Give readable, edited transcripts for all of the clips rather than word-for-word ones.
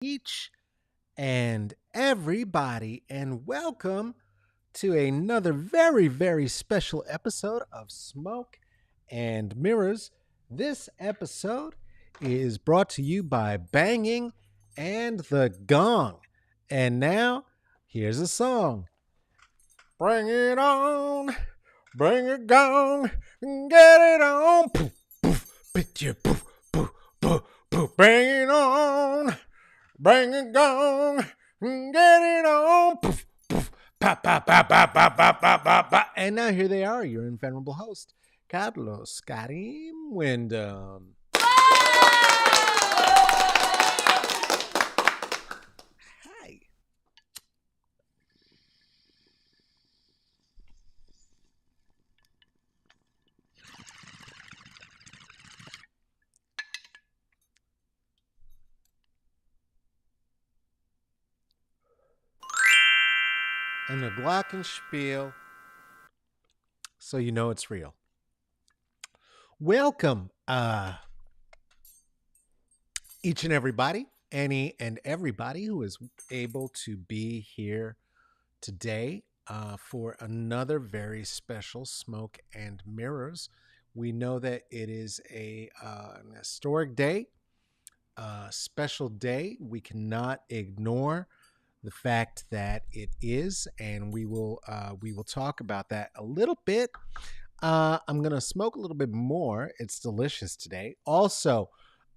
each and everybody, and welcome to another very, very special episode of Smoke and Mirrors. This episode is brought to you by Banging and the Gong. And now, here's a song. Bring it on, bring it gong, get it on. Poof, poof, poof, poof, poof, poof, poof. Bring it on. Bring it gong, get it on. Poof, poof, pop, pop, pop, pop, pop, pop, pop, pop, pop. And now here they are, your venerable host, Carlos Scotty Wyndham. Hi. And the glockenspiel, so you know it's real. Welcome, each and everybody, any and everybody who is able to be here today for another very special Smoke and Mirrors. We know that it is an historic day, a special day. We cannot ignore the fact that it is, and we will talk about that a little bit. I'm gonna smoke a little bit more. It's delicious today. Also,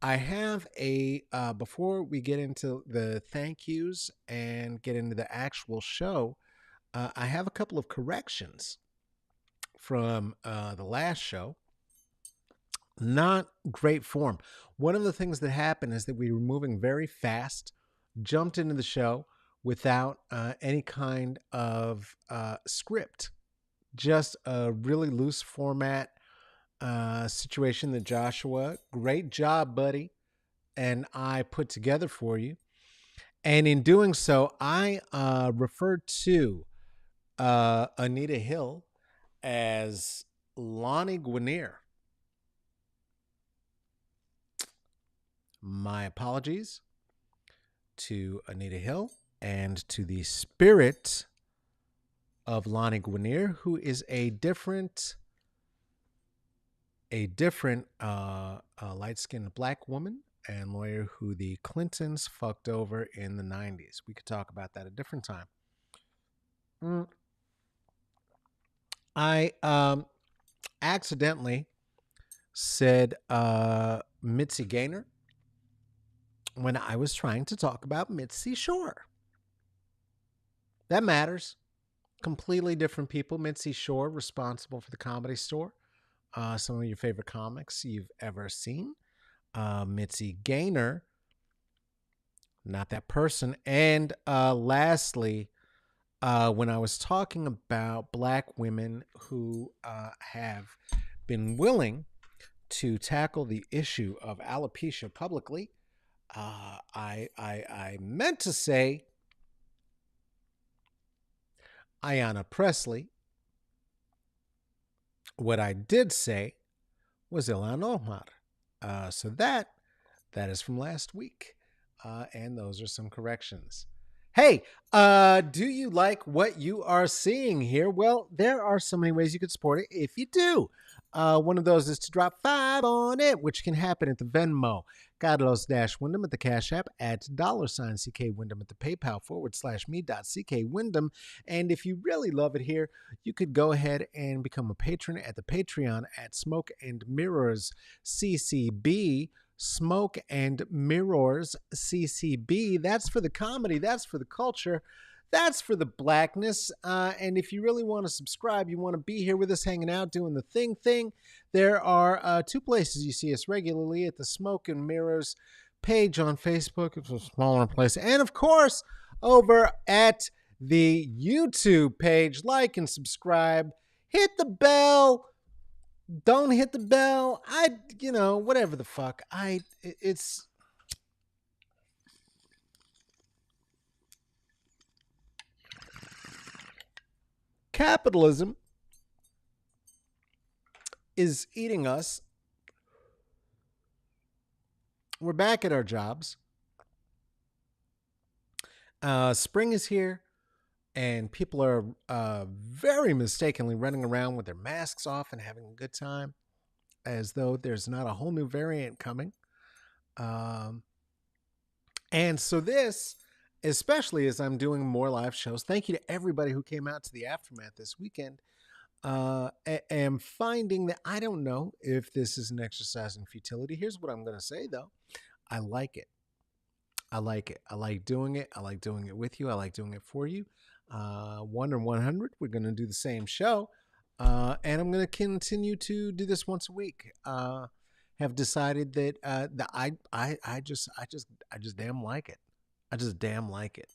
I have a before we get into the thank yous and get into the actual show. I have a couple of corrections from the last show. Not great form. One of the things that happened is that we were moving very fast, jumped into the show without any kind of script, just a really loose format situation that Joshua, great job, buddy, and I put together for you. And in doing so, I referred to Anita Hill as Lonnie Guinier. My apologies to Anita Hill and to the spirit of Lonnie Guinier, who is a different light-skinned black woman and lawyer who the Clintons fucked over in the 90s. We could talk about that a different time. I accidentally said Mitzi Gaynor when I was trying to talk about Mitzi Shore. That matters. Completely different people. Mitzi Shore, responsible for the Comedy Store. Some of your favorite comics you've ever seen. Mitzi Gaynor, not that person. And lastly, when I was talking about black women who have been willing to tackle the issue of alopecia publicly, I meant to say Ayanna Pressley. What I did say was Ilhan Omar. So that is from last week. And those are some corrections. Hey, do you like what you are seeing here? Well, there are so many ways you could support it if you do. One of those is to drop 5 on it, which can happen at the Venmo, Carlos-Wyndham at the Cash App, at $CK Wyndham at the PayPal /me.ck Wyndham. And if you really love it here, you could go ahead and become a patron at the Patreon at Smoke and Mirrors CCB. Smoke and Mirrors CCB. That's for the comedy. That's for the culture. That's for the blackness. And if you really want to subscribe, you want to be here with us hanging out, doing the thing, there are 2 places you see us regularly at the Smoke and Mirrors page on Facebook. It's a smaller place. And of course, over at the YouTube page. Like and subscribe. Hit the bell. Don't hit the bell. Whatever the fuck. It's capitalism is eating us. We're back at our jobs. Spring is here, and people are very mistakenly running around with their masks off and having a good time, as though there's not a whole new variant coming. Um, and so this, especially as I'm doing more live shows, thank you to everybody who came out to the Aftermath this weekend. Am finding that I don't know if this is an exercise in futility. Here's what I'm going to say, though. I like it. I like it. I like doing it. I like doing it with you. I like doing it for you. 1 and 100, we're going to do the same show. And I'm going to continue to do this once a week. Have decided that I just damn like it. I just damn like it.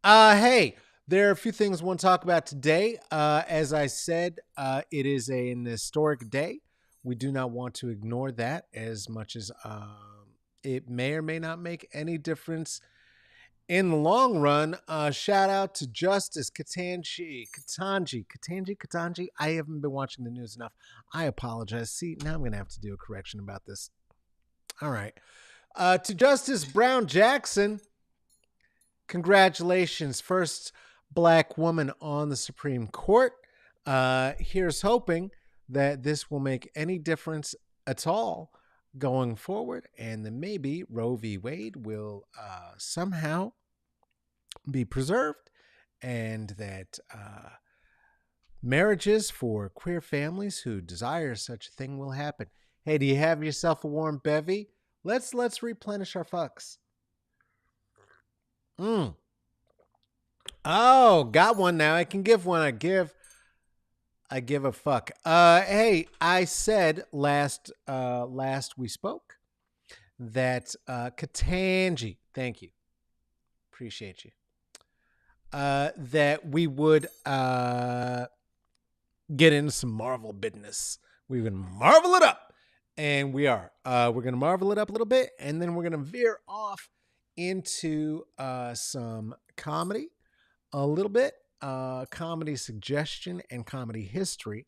Hey, there are a few things I want to talk about today. As I said, it is an historic day. We do not want to ignore that, as much as it may or may not make any difference in the long run. Shout out to Justice Katanji. I haven't been watching the news enough. I apologize. See, now I'm going to have to do a correction about this. All right. To Justice Brown Jackson, congratulations. First Black woman on the Supreme Court. Here's hoping that this will make any difference at all going forward, and then maybe Roe v. Wade will somehow be preserved, and that marriages for queer families who desire such a thing will happen. Hey, do you have yourself a warm bevy? Let's replenish our fucks. Oh, got one now. I can give one. I give a fuck. Hey, I said last we spoke that Katanji, thank you, appreciate you. That we would get into some Marvel business. We would marvel it up, and we are. We're gonna marvel it up a little bit, and then we're gonna veer off into some comedy a little bit. Comedy suggestion and comedy history.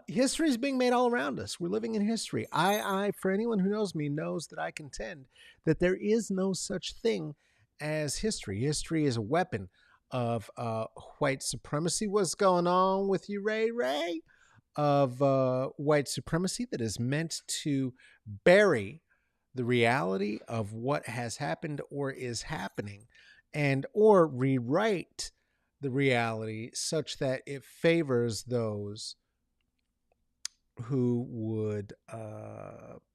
History is being made all around us. We're living in history. I, for anyone who knows me, knows that I contend that there is no such thing as history. History is a weapon of white supremacy. What's going on with you, Ray? Of white supremacy that is meant to bury the reality of what has happened or is happening, and or rewrite the reality such that it favors those who would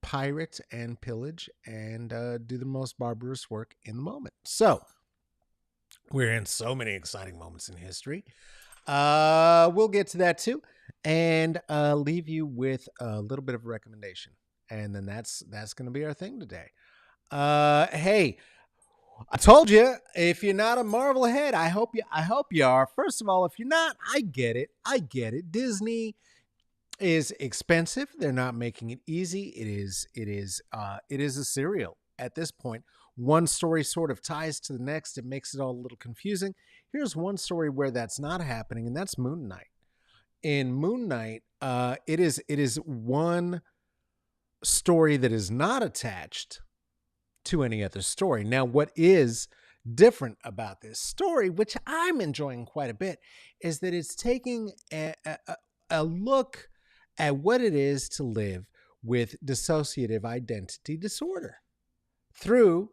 pirate and pillage and do the most barbarous work in the moment. So we're in so many exciting moments in history. We'll get to that too, and leave you with a little bit of a recommendation, and then that's going to be our thing today. Hey, I told you, if you're not a Marvel head, I hope you are. First of all, if you're not, I get it. Disney is expensive. They're not making it easy. It is a serial at this point. One story sort of ties to the next. It makes it all a little confusing. Here's one story where that's not happening, and that's Moon Knight. In Moon Knight, it is one story that is not attached to any other story. Now, what is different about this story, which I'm enjoying quite a bit, is that it's taking a look at what it is to live with dissociative identity disorder through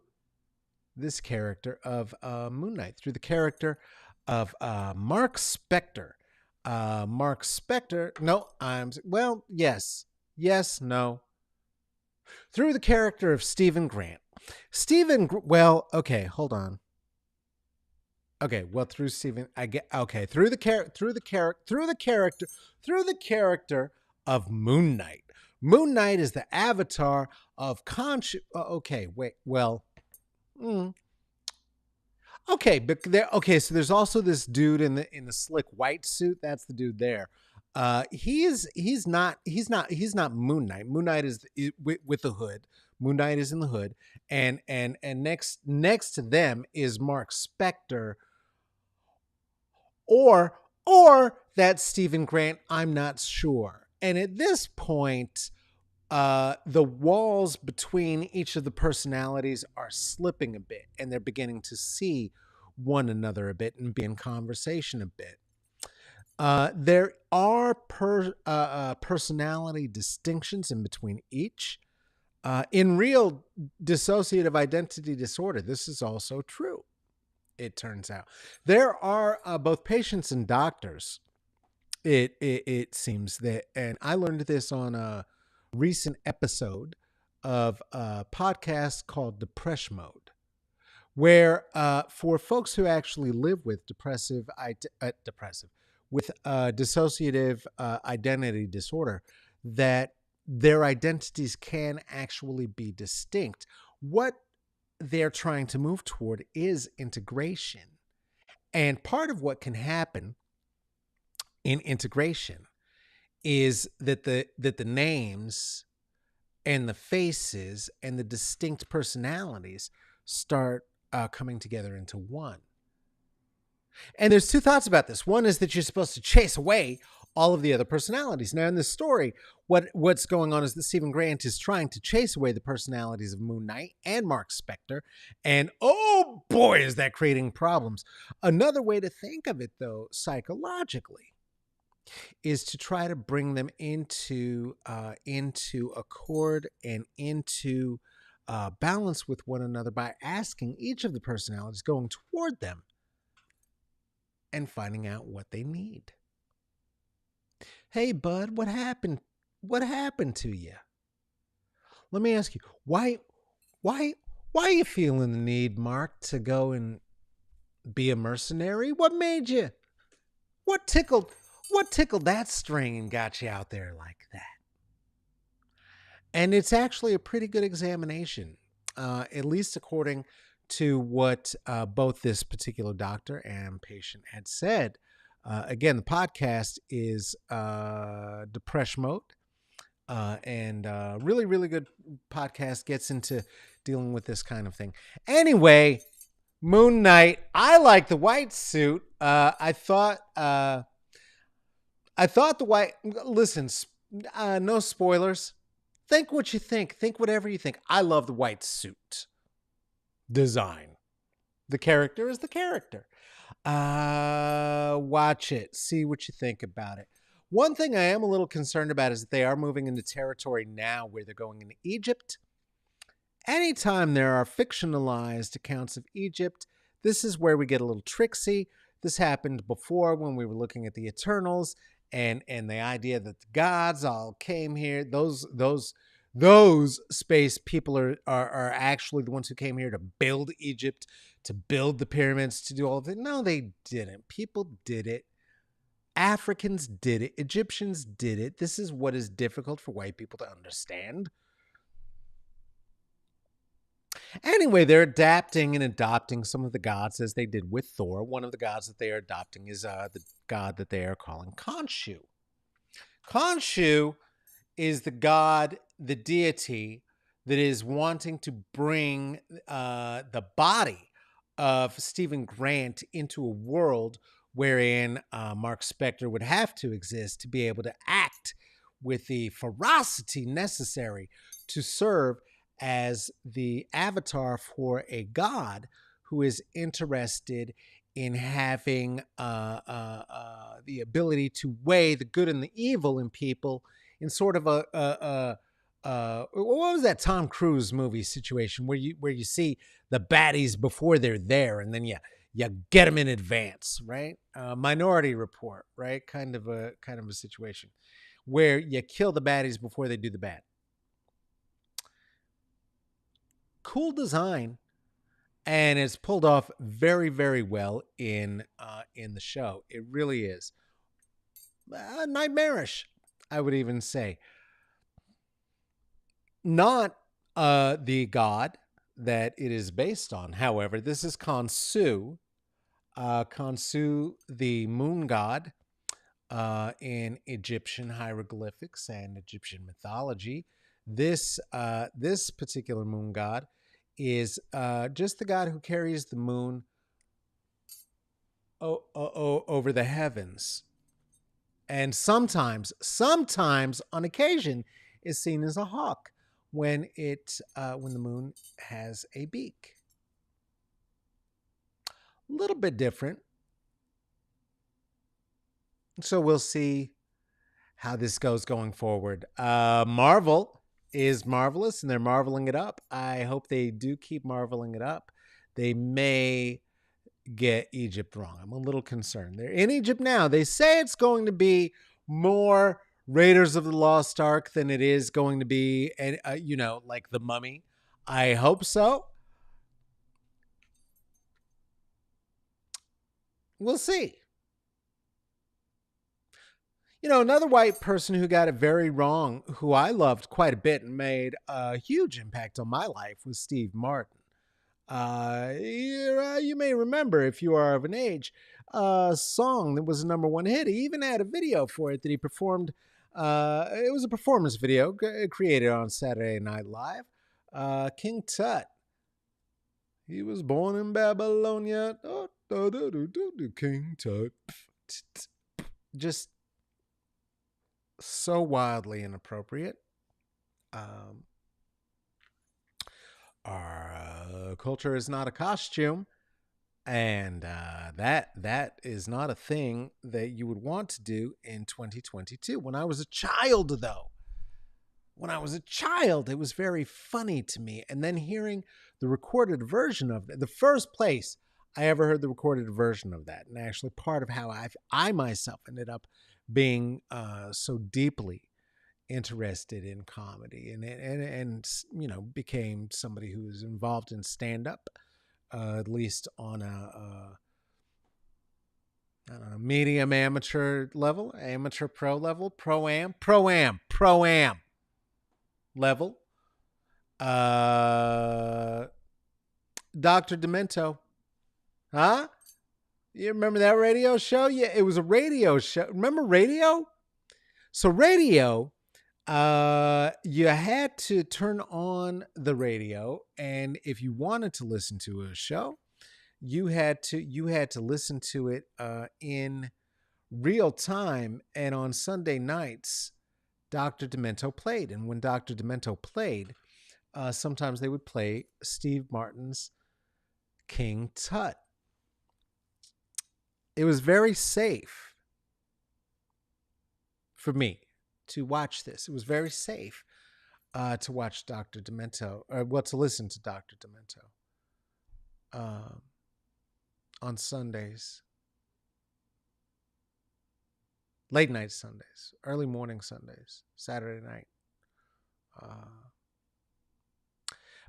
this character of Moon Knight, through the character of Mark Spector. Mark Spector, no. Through the character of Stephen Grant. Hold on. Okay, well, through Stephen, through the character of Moon Knight. Moon Knight is the avatar of conscious. So there's also this dude in the slick white suit. That's the dude there. He's not Moon Knight. Moon Knight is with the hood. Moon Knight is in the hood, and next to them is Mark Spector, or that's Stephen Grant. I'm not sure. And at this point, the walls between each of the personalities are slipping a bit, and they're beginning to see one another a bit and be in conversation a bit. There are personality distinctions in between each. In real dissociative identity disorder, this is also true, it turns out. There are both patients and doctors, it seems that, and I learned this on a recent episode of a podcast called Depression Mode, where for folks who actually live with dissociative identity disorder, that their identities can actually be distinct. What they're trying to move toward is integration. And part of what can happen in integration is that the names and the faces and the distinct personalities start coming together into one. And there's two thoughts about this. One is that you're supposed to chase away all of the other personalities. Now, in this story, what's going on is that Stephen Grant is trying to chase away the personalities of Moon Knight and Mark Spector. And oh boy, is that creating problems. Another way to think of it, though, psychologically, is to try to bring them into accord and into balance with one another by asking each of the personalities, going toward them, and finding out what they need. Hey, bud, what happened? What happened to you? Let me ask you, why are you feeling the need, Mark, to go and be a mercenary? What made you? What tickled that string and got you out there like that? And it's actually a pretty good examination, at least according to what both this particular doctor and patient had said. Again, the podcast is Depression Mode, and really, really good podcast, gets into dealing with this kind of thing. Anyway, Moon Knight, I like the white suit. I thought the white, listen, no spoilers. Think what you think. Think whatever you think. I love the white suit design. The character is the character. Watch it. See what you think about it. One thing I am a little concerned about is that they are moving into territory now where they're going into Egypt. Anytime there are fictionalized accounts of Egypt, this is where we get a little tricksy. This happened before when we were looking at the Eternals and the idea that the gods all came here. Those space people are actually the ones who came here to build Egypt, to build the pyramids, to do all of it. No, they didn't. People did it. Africans did it. Egyptians did it. This is what is difficult for white people to understand. Anyway, they're adapting and adopting some of the gods as they did with Thor. One of the gods that they are adopting is the god that they are calling Khonshu. Khonshu is the god, the deity that is wanting to bring the body of Stephen Grant into a world wherein Mark Spector would have to exist to be able to act with the ferocity necessary to serve as the avatar for a god who is interested in having the ability to weigh the good and the evil in people in sort of a what was that Tom Cruise movie situation where you see the baddies before they're there and then you get them in advance, right? Minority Report, right? Kind of a situation where you kill the baddies before they do the bad. Cool design, and it's pulled off very, very well in the show. It really is nightmarish, I would even say. Not the god that it is based on, however. This is Khonshu. Khonshu, the moon god in Egyptian hieroglyphics and Egyptian mythology. This particular moon god is just the god who carries the moon over the heavens. And sometimes, on occasion, is seen as a hawk when the moon has a beak. A little bit different. So we'll see how this goes going forward. Marvel is marvelous and they're marveling it up. I hope they do keep marveling it up. They may get Egypt wrong. I'm a little concerned. They're in Egypt now. They say it's going to be more Raiders of the Lost Ark than it is going to be, like The Mummy. I hope so. We'll see. Another white person who got it very wrong, who I loved quite a bit and made a huge impact on my life, was Steve Martin. You may remember, if you are of an age, a song that was a #1 hit. He even had a video for it that he performed. It was a performance video created on Saturday Night Live. King Tut. He was born in Babylonia. King Tut. Just so wildly inappropriate. Our culture is not a costume, and that is not a thing that you would want to do in 2022. When I was a child, it was very funny to me. And then hearing the recorded version of it, the first place I ever heard the recorded version of that, and actually part of how I myself ended up being so deeply interested in comedy and became somebody who was involved in stand-up, at least on a I don't know, medium amateur level, amateur pro level, pro-am level. Dr. Demento. Huh? You remember that radio show? Yeah, it was a radio show. Remember radio? So radio, you had to turn on the radio, and if you wanted to listen to a show, you had to listen to it in real time. And on Sunday nights, Dr. Demento played, and when Dr. Demento played, sometimes they would play Steve Martin's King Tut. It was very safe for me to watch this. It was very safe to watch Dr. Demento, or to listen to Dr. Demento on Sundays, late night Sundays, early morning Sundays, Saturday night.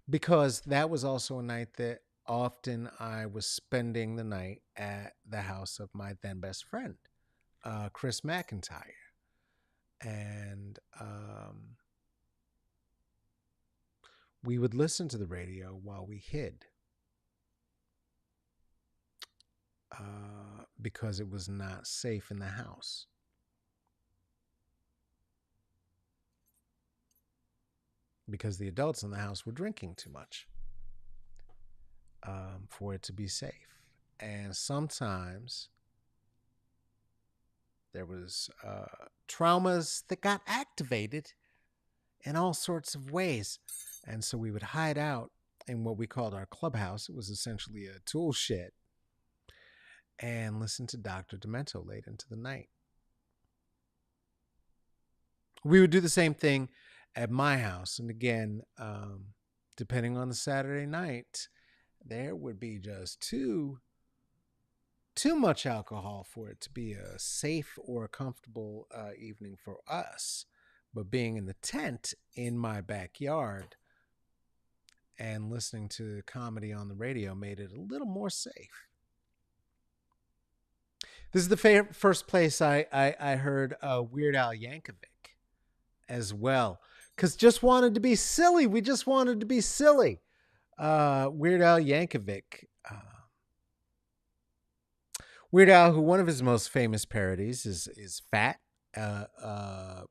Because that was also a night that often I was spending the night at the house of my then best friend, Chris McIntyre. And we would listen to the radio while we hid, because it was not safe in the house. Because the adults in the house were drinking too much for it to be safe. And sometimes there was traumas that got activated in all sorts of ways. And so we would hide out in what we called our clubhouse. It was essentially a tool shed, and listen to Dr. Demento late into the night. We would do the same thing at my house. And again, depending on the Saturday night, there would be just too much alcohol for it to be a safe or a comfortable evening for us. But being in the tent in my backyard and listening to comedy on the radio made it a little more safe. This is the first place I heard Weird Al Yankovic as well. Because just wanted to be silly. We just wanted to be silly. Weird Al Yankovic. Weird Al, who one of his most famous parodies is Fat. A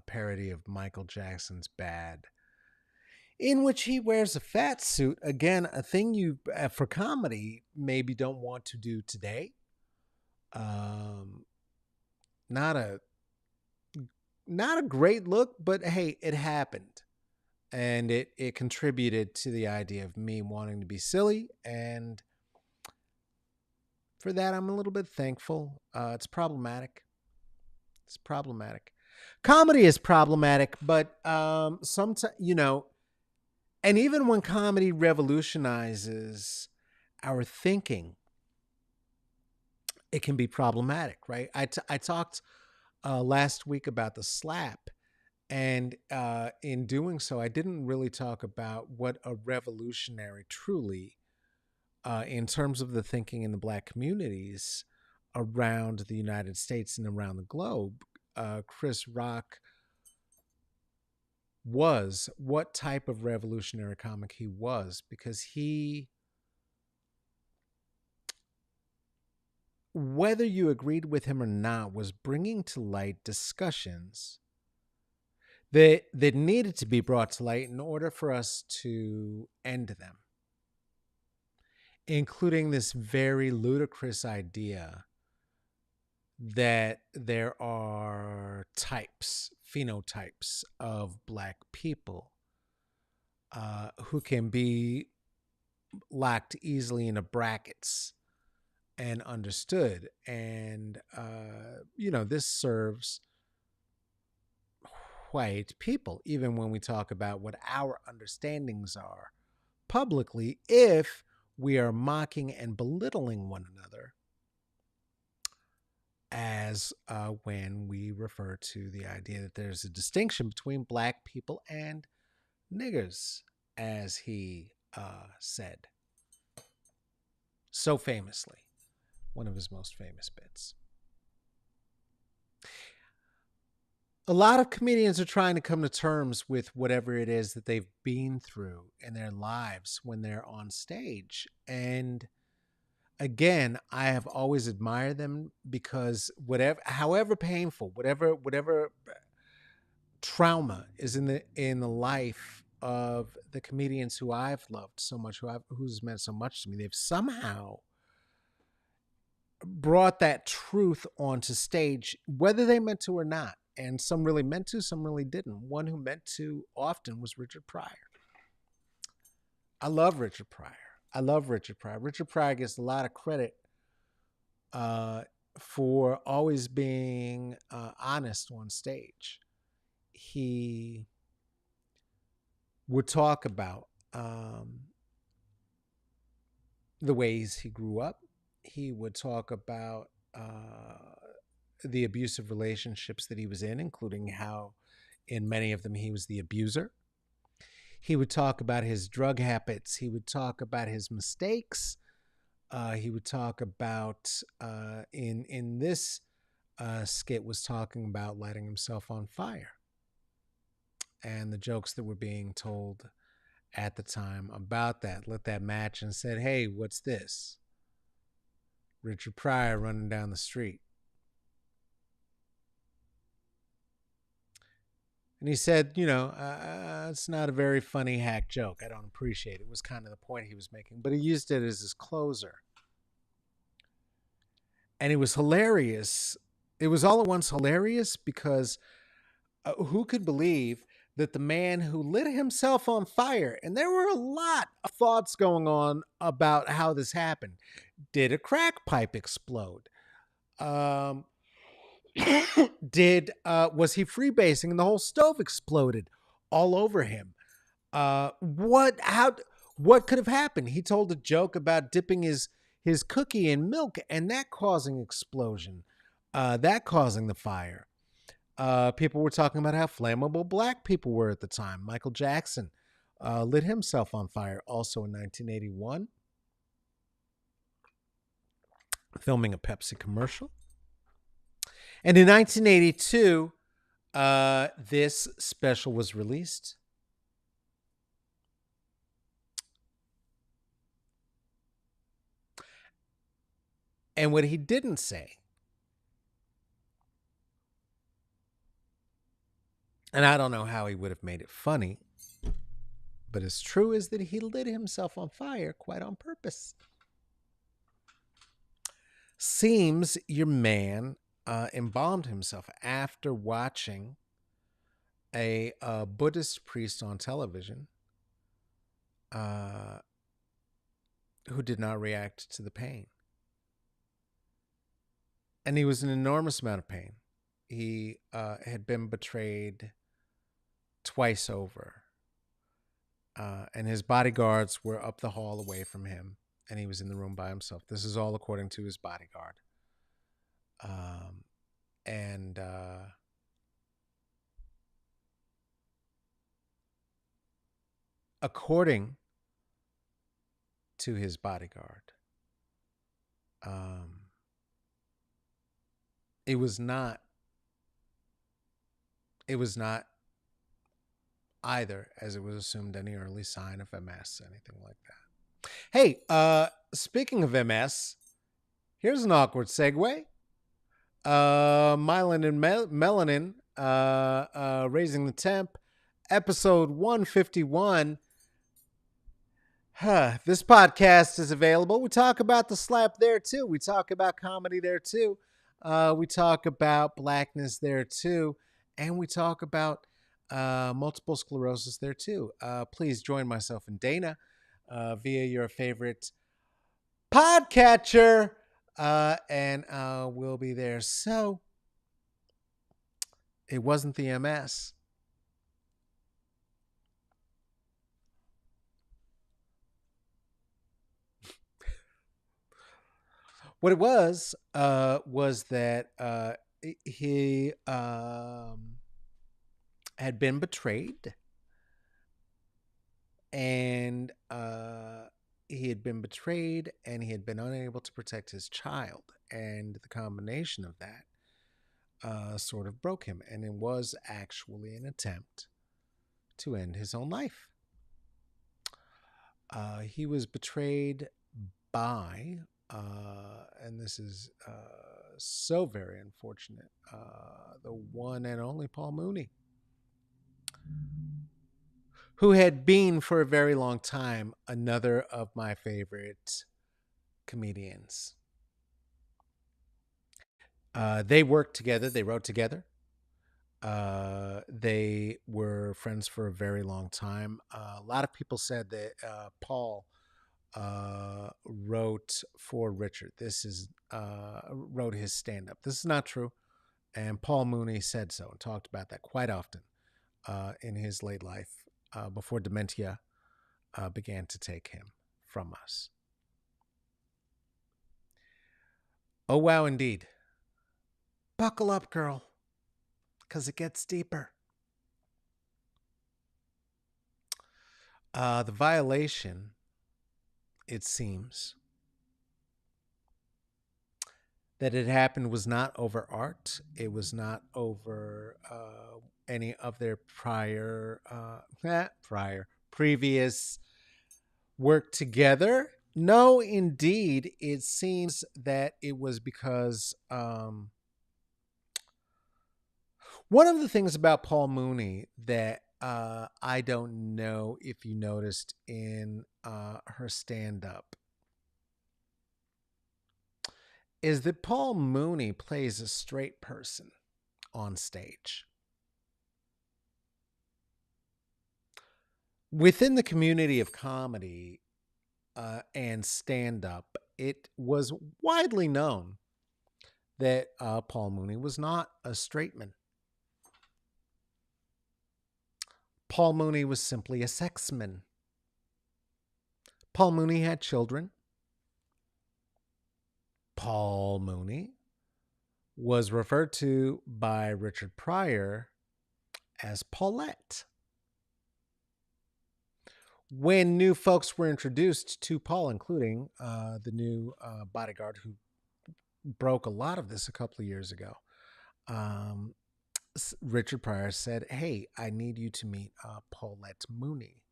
parody of Michael Jackson's Bad, in which he wears a fat suit. Again, a thing you, for comedy, maybe don't want to do today. Not a Not a great look, but hey, it happened. And it contributed to the idea of me wanting to be silly. And for that, I'm a little bit thankful. It's problematic. It's problematic. Comedy is problematic, but sometimes, and even when comedy revolutionizes our thinking, it can be problematic, right? I talked last week about the slap. And in doing so, I didn't really talk about what a revolutionary truly, in terms of the thinking in the Black communities around the United States and around the globe, Chris Rock was, what type of revolutionary comic he was, because he, whether you agreed with him or not, was bringing to light discussions that needed to be brought to light in order for us to end them, including this very ludicrous idea that there are types, phenotypes of Black people who can be locked easily into brackets and understood. And, this serves white people, even when we talk about what our understandings are publicly, if we are mocking and belittling one another, as when we refer to the idea that there's a distinction between Black people and niggers, as he said so famously, one of his most famous bits. A lot of comedians are trying to come to terms with whatever it is that they've been through in their lives when they're on stage. And again, I have always admired them, because however painful, whatever trauma is in the life of the comedians who I've loved so much, who's meant so much to me, they've somehow brought that truth onto stage, whether they meant to or not. And some really meant to, some really didn't. One who meant to often was Richard Pryor. I love Richard Pryor. Richard Pryor gets a lot of credit for always being honest on stage. He would talk about the ways he grew up. He would talk about the abusive relationships that he was in, including how in many of them he was the abuser. He would talk about his drug habits. He would talk about his mistakes. He would talk about, in this skit, was talking about lighting himself on fire and the jokes that were being told at the time about that. Lit that match and said, "Hey, what's this?" Richard Pryor running down the street. And he said, it's not a very funny hack joke. I don't appreciate it. Was kind of the point he was making. But he used it as his closer. And it was hilarious. It was all at once hilarious because who could believe that the man who lit himself on fire, and there were a lot of thoughts going on about how this happened. Did a crack pipe explode? Was he freebasing and the whole stove exploded all over him? What could have happened? He told a joke about dipping his cookie in milk and that causing explosion, that causing the fire. People were talking about how flammable Black people were at the time. Michael Jackson lit himself on fire also in 1981, filming a Pepsi commercial. And in 1982, this special was released. And what he didn't say, and I don't know how he would have made it funny, but it's true, is that he lit himself on fire quite on purpose. Seems your man embalmed himself after watching a Buddhist priest on television uh, who did not react to the pain. And he was in an enormous amount of pain. He had been betrayed twice over. And his bodyguards were up the hall away from him, and he was in the room by himself. This is all according to his bodyguard. And according to his bodyguard, it was not either, as it was assumed, any early sign of MS, anything like that. Hey, speaking of MS, here's an awkward segue. Myelin and Melanin, Raising the Temp, episode 151. This podcast is available. We talk about the slap there too. We talk about comedy there too. We talk about blackness there too. And we talk about multiple sclerosis there too. Please join myself and Dana via your favorite podcatcher, and we'll be there. So it wasn't the MS. What it was that he had been betrayed, and he had been betrayed, and he had been unable to protect his child, and the combination of that sort of broke him, and it was actually an attempt to end his own life. He was betrayed by, and this is so very unfortunate, the one and only Paul Mooney, who had been for a very long time another of my favorite comedians. They worked together. They wrote together. They were friends for a very long time. A lot of people said that Paul wrote for Richard. This is wrote his stand-up. This is not true, and Paul Mooney said so and talked about that quite often in his late life, before dementia began to take him from us. Oh wow, indeed. Buckle up, girl, because it gets deeper. The violation, it seems, that it happened was not over art. It was not over any of their previous work together. No, indeed, it seems that it was because one of the things about Paul Mooney that I don't know if you noticed in her stand-up is that Paul Mooney plays a straight person on stage. Within the community of comedy and stand-up, it was widely known that Paul Mooney was not a straight man. Paul Mooney was simply a sexman. Paul Mooney had children. Paul Mooney was referred to by Richard Pryor as Paulette. When new folks were introduced to Paul, including the new bodyguard who broke a lot of this a couple of years ago, Richard Pryor said, "Hey, I need you to meet Paulette Mooney."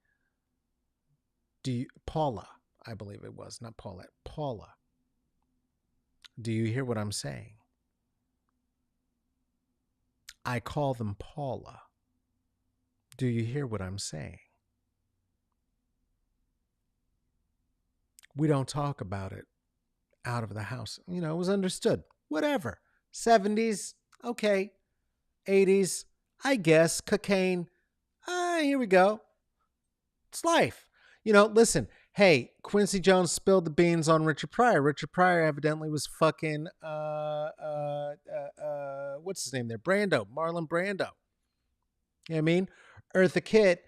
Paula, I believe it was, not Paulette, Paula. Do you hear what I'm saying? I call them Paula. Do you hear what I'm saying? We don't talk about it out of the house. It was understood. Whatever. 70s, okay. 80s, I guess cocaine. Here we go. It's life. You know, listen. Hey, Quincy Jones spilled the beans on Richard Pryor. Richard Pryor evidently was fucking what's his name there? Marlon Brando. You know what I mean? Eartha Kitt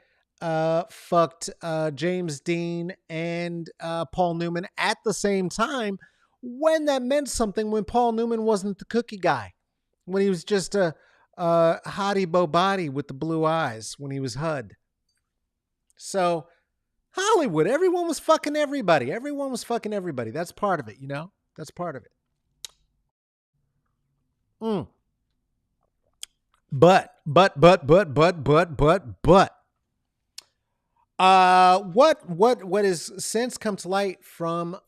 fucked James Dean and Paul Newman at the same time when that meant something, when Paul Newman wasn't the cookie guy, when he was just a hottie bo body with the blue eyes, when he was HUD. So Hollywood, everyone was fucking everybody. Everyone was fucking everybody. That's part of it, you know? That's part of it. Mm. But. What has since come to light from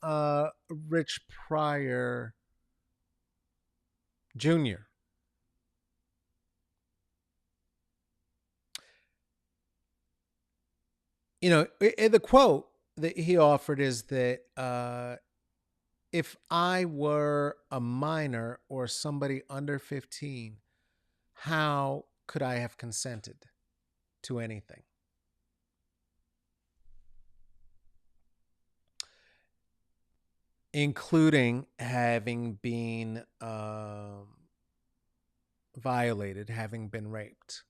Rich Pryor Jr. You know, the quote that he offered is that if I were a minor or somebody under 15, how could I have consented to anything? Including having been violated, having been raped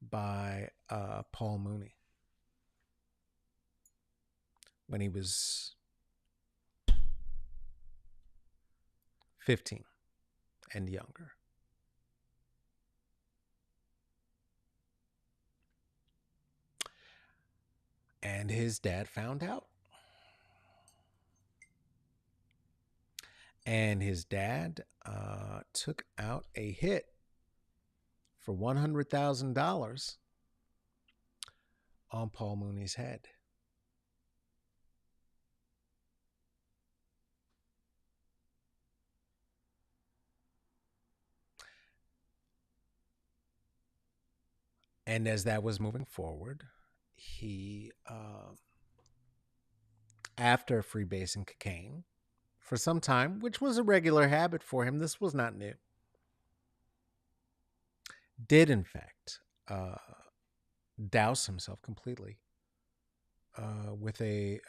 by Paul Mooney when he was 15 and younger. And his dad found out. And his dad took out a hit for $100,000 on Paul Mooney's head. And as that was moving forward, he, after freebasing cocaine for some time, which was a regular habit for him, this was not new, did in fact douse himself completely with a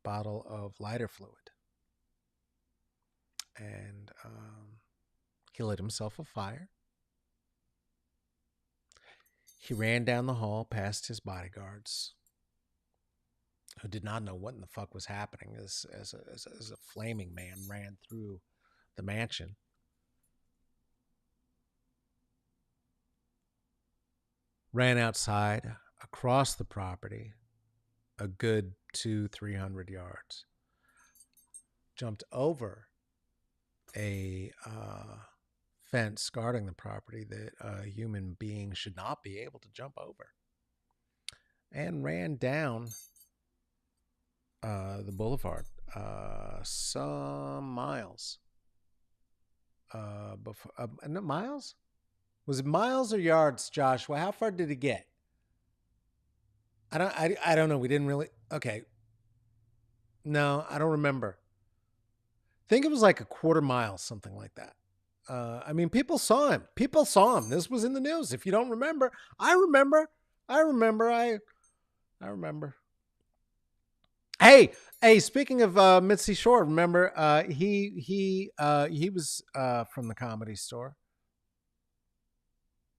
bottle of lighter fluid. And he lit himself afire. He ran down the hall past his bodyguards, who did not know what in the fuck was happening as a flaming man ran through the mansion. Ran outside, across the property, a good 200-300 yards. Jumped over a fence guarding the property that a human being should not be able to jump over, and ran down the boulevard some miles. Miles? Was it miles or yards, Joshua? How far did it get? I don't know. We didn't really. Okay. No, I don't remember. I think it was like a quarter mile, something like that. I mean, people saw him. People saw him. This was in the news. If you don't remember, I remember. I remember. Hey, speaking of Mitzi Shore, remember he was from the Comedy Store.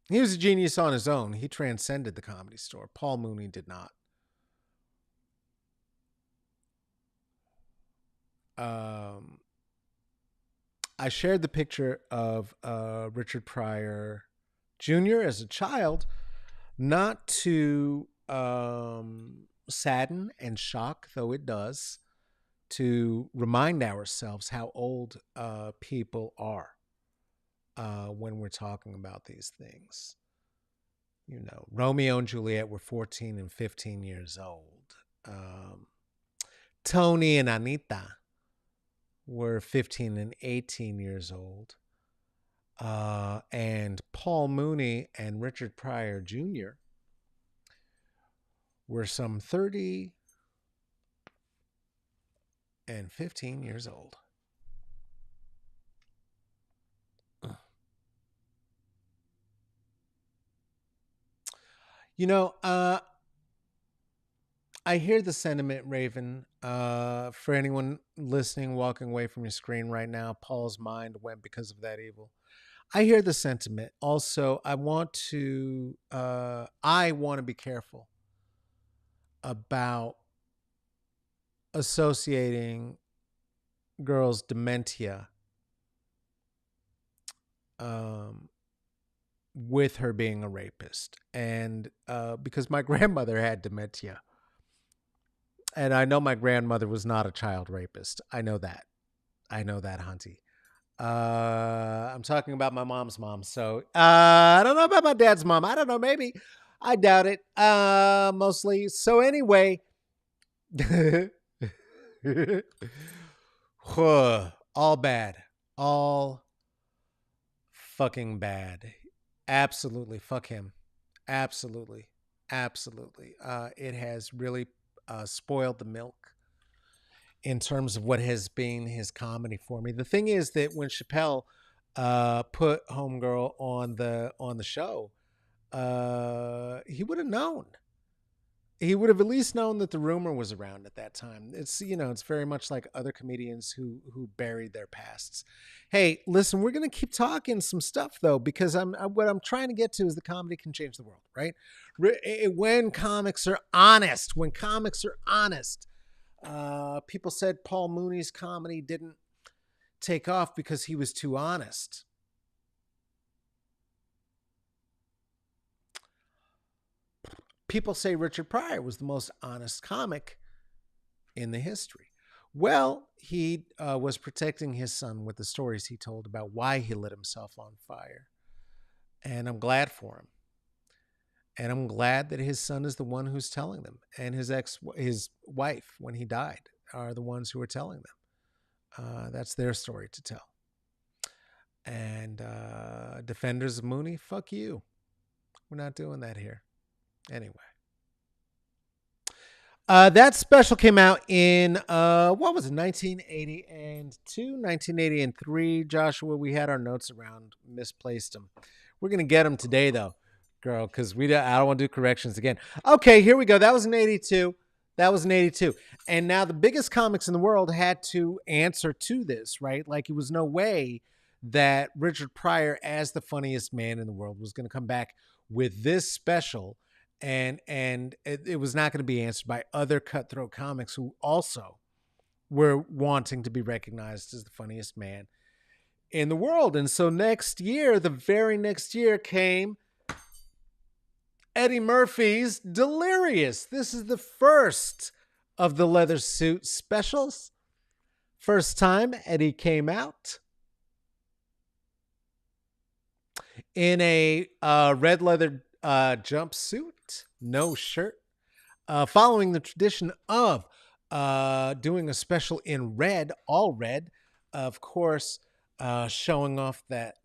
He was a genius on his own. He transcended the Comedy Store. Paul Mooney did not. I shared the picture of Richard Pryor Jr. as a child, not to sadden and shock, though it does, to remind ourselves how old people are when we're talking about these things. You know, Romeo and Juliet were 14 and 15 years old. Tony and Anita were 15 and 18 years old. And Paul Mooney and Richard Pryor Jr. were some 30 and 15 years old. You know, I hear the sentiment, Raven. For anyone listening, walking away from your screen right now, Paul's mind went because of that evil. I hear the sentiment. Also, I want to be careful about associating girls' dementia um, with her being a rapist, and because my grandmother had dementia, and I know my grandmother was not a child rapist. I know that. I know that, Hunty. I'm talking about my mom's mom. So I don't know about my dad's mom. I don't know. Maybe. I doubt it. Mostly. So anyway, all bad. All fucking bad. Absolutely. Fuck him. Absolutely. Absolutely. It has really spoiled the milk in terms of what has been his comedy for me. The thing is that when Chappelle put Homegirl on the show, he would have known. He would have at least known that the rumor was around at that time. It's very much like other comedians who buried their pasts. Hey, listen, we're gonna keep talking some stuff though, because what I'm trying to get to is the comedy can change the world, right? When comics are honest, people said Paul Mooney's comedy didn't take off because he was too honest. People say Richard Pryor was the most honest comic in the history. Well, he was protecting his son with the stories he told about why he lit himself on fire. And I'm glad for him. And I'm glad that his son is the one who's telling them. And his wife, when he died, are the ones who are telling them. That's their story to tell. And defenders of Mooney, fuck you. We're not doing that here. Anyway. That special came out in, what was it, 1982, 1983. Joshua, we had our notes around, misplaced them. We're going to get them today, though, girl, because I don't want to do corrections again. Okay, here we go. That was in 82. And now the biggest comics in the world had to answer to this, right? Like, it was no way that Richard Pryor, as the funniest man in the world, was going to come back with this special, and it was not going to be answered by other cutthroat comics who also were wanting to be recognized as the funniest man in the world. And so the very next year came Eddie Murphy's Delirious. This is the first of the leather suit specials. First time Eddie came out in a red leather jumpsuit, no shirt, following the tradition of doing a special in red, all red, of course, showing off that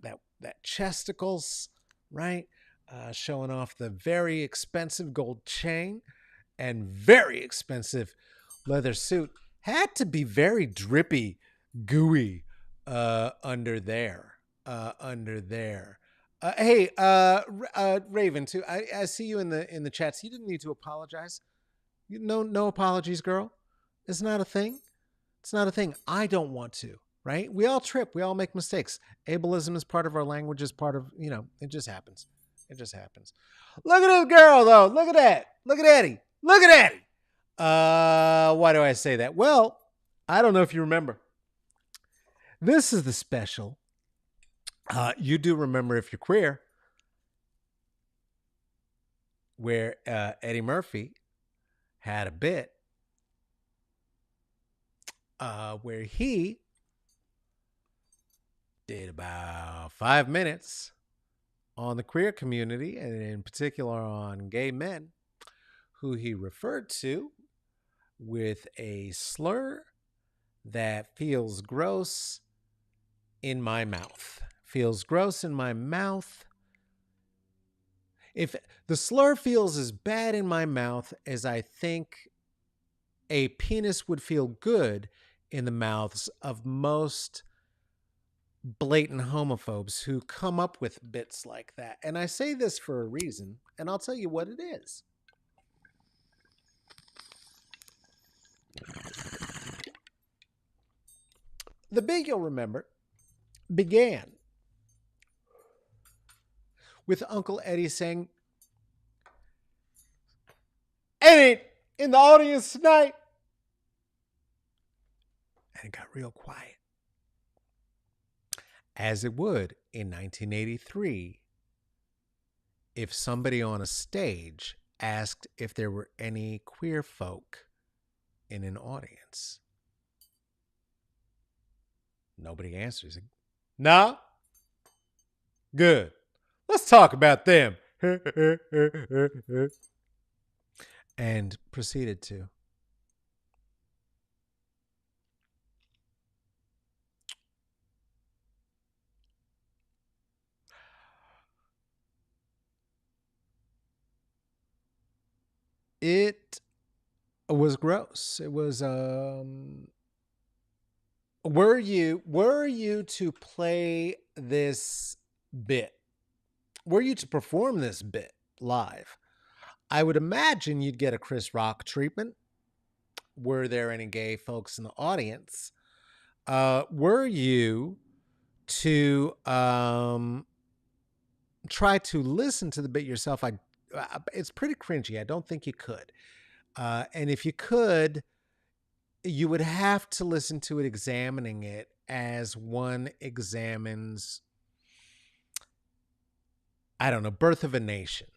chesticles, right? Showing off the very expensive gold chain and very expensive leather suit. Had to be very drippy, gooey under there. Hey, Raven, too. I see you in the chats. You didn't need to apologize. No apologies, girl. It's not a thing. It's not a thing. I don't want to. Right? We all trip. We all make mistakes. Ableism is part of our language. Is part of it just happens. It just happens. Look at this girl, though. Look at that. Look at Eddie. Look at Eddie. Why do I say that? Well, I don't know if you remember. This is the special. You do remember if you're queer, where Eddie Murphy had a bit where he did about 5 minutes on the queer community, and in particular on gay men, who he referred to with a slur that feels gross in my mouth. Feels gross in my mouth. If the slur feels as bad in my mouth as I think a penis would feel good in the mouths of most blatant homophobes who come up with bits like that. And I say this for a reason, and I'll tell you what it is. The bit, you'll remember, began with Uncle Eddie saying, "Eddie in the audience tonight." And it got real quiet. As it would in 1983 if somebody on a stage asked if there were any queer folk in an audience. Nobody answers. No? Good. Let's talk about them. And proceeded to. It was gross. It was were you to play this bit? Were you to perform this bit live? I would imagine you'd get a Chris Rock treatment. Were there any gay folks in the audience? Were you to try to listen to the bit yourself? It's pretty cringy. I don't think you could. And if you could, you would have to listen to it examining it as one examines, I don't know, Birth of a Nation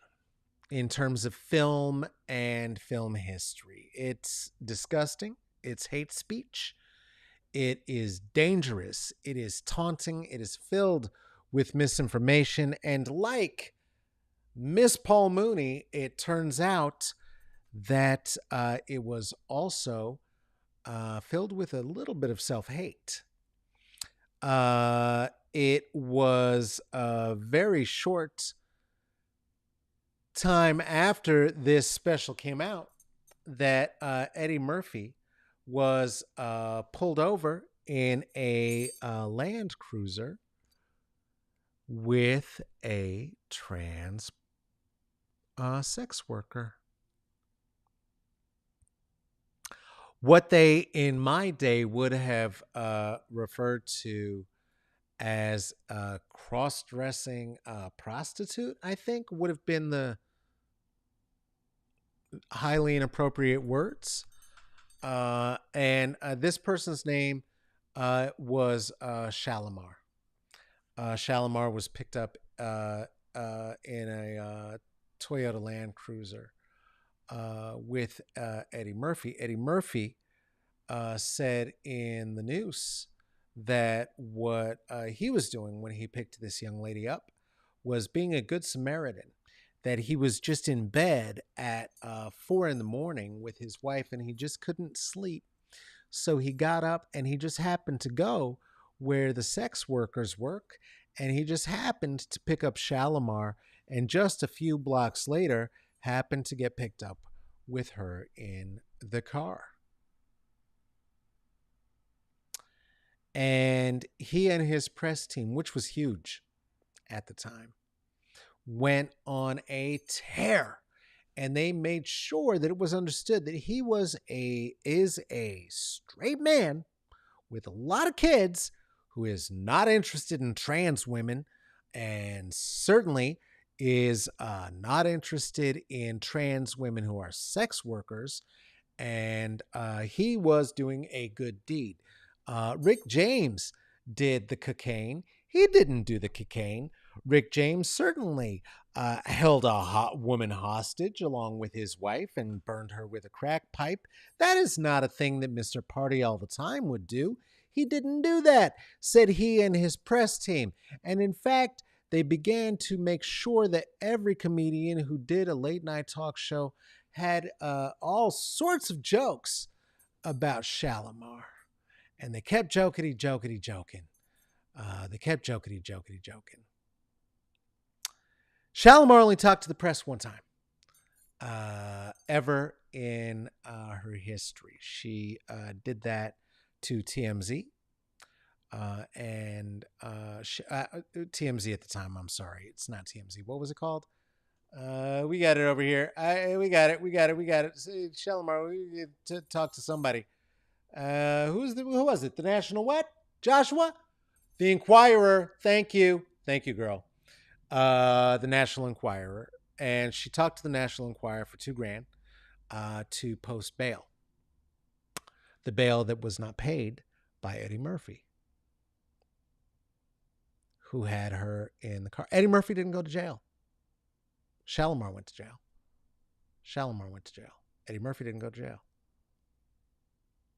in terms of film and film history. It's disgusting. It's hate speech. It is dangerous. It is taunting. It is filled with misinformation. And like Miss Paul Mooney, it turns out that it was also filled with a little bit of self-hate. It was a very short time after this special came out that Eddie Murphy was pulled over in a Land Cruiser with a trans sex worker. What they, in my day, would have referred to as a cross-dressing prostitute, I think, would have been the highly inappropriate words. And this person's name was Shalimar. Shalimar was picked up in a Toyota Land Cruiser with Eddie Murphy. Eddie Murphy said in the news that what he was doing when he picked this young lady up was being a good Samaritan, that he was just in bed at 4 a.m. with his wife and he just couldn't sleep. So he got up and he just happened to go where the sex workers work, and he just happened to pick up Shalimar, and just a few blocks later happened to get picked up with her in the car. And he and his press team, which was huge at the time, went on a tear, and they made sure that it was understood that he is a straight man with a lot of kids who is not interested in trans women, and certainly is not interested in trans women who are sex workers. And he was doing a good deed. Rick James did the cocaine. He didn't do the cocaine. Rick James certainly held a woman hostage along with his wife and burned her with a crack pipe. That is not a thing that Mr. Party All the Time would do. He didn't do that, said he and his press team. And in fact, they began to make sure that every comedian who did a late night talk show had all sorts of jokes about Shalimar. And they kept joking. They kept joking. Shalimar only talked to the press one time ever in her history. She did that to TMZ TMZ at the time. I'm sorry, it's not TMZ. What was it called? We got it over here. We got it. We got it. We got it. Shalimar, we need to talk to somebody. Who was it? The National what? Joshua? The Inquirer. Thank you. Thank you, girl. The National Enquirer. And she talked to the National Enquirer for $2,000 to post bail. The bail that was not paid by Eddie Murphy, who had her in the car. Eddie Murphy didn't go to jail. Shalimar went to jail. Shalimar went to jail. Eddie Murphy didn't go to jail.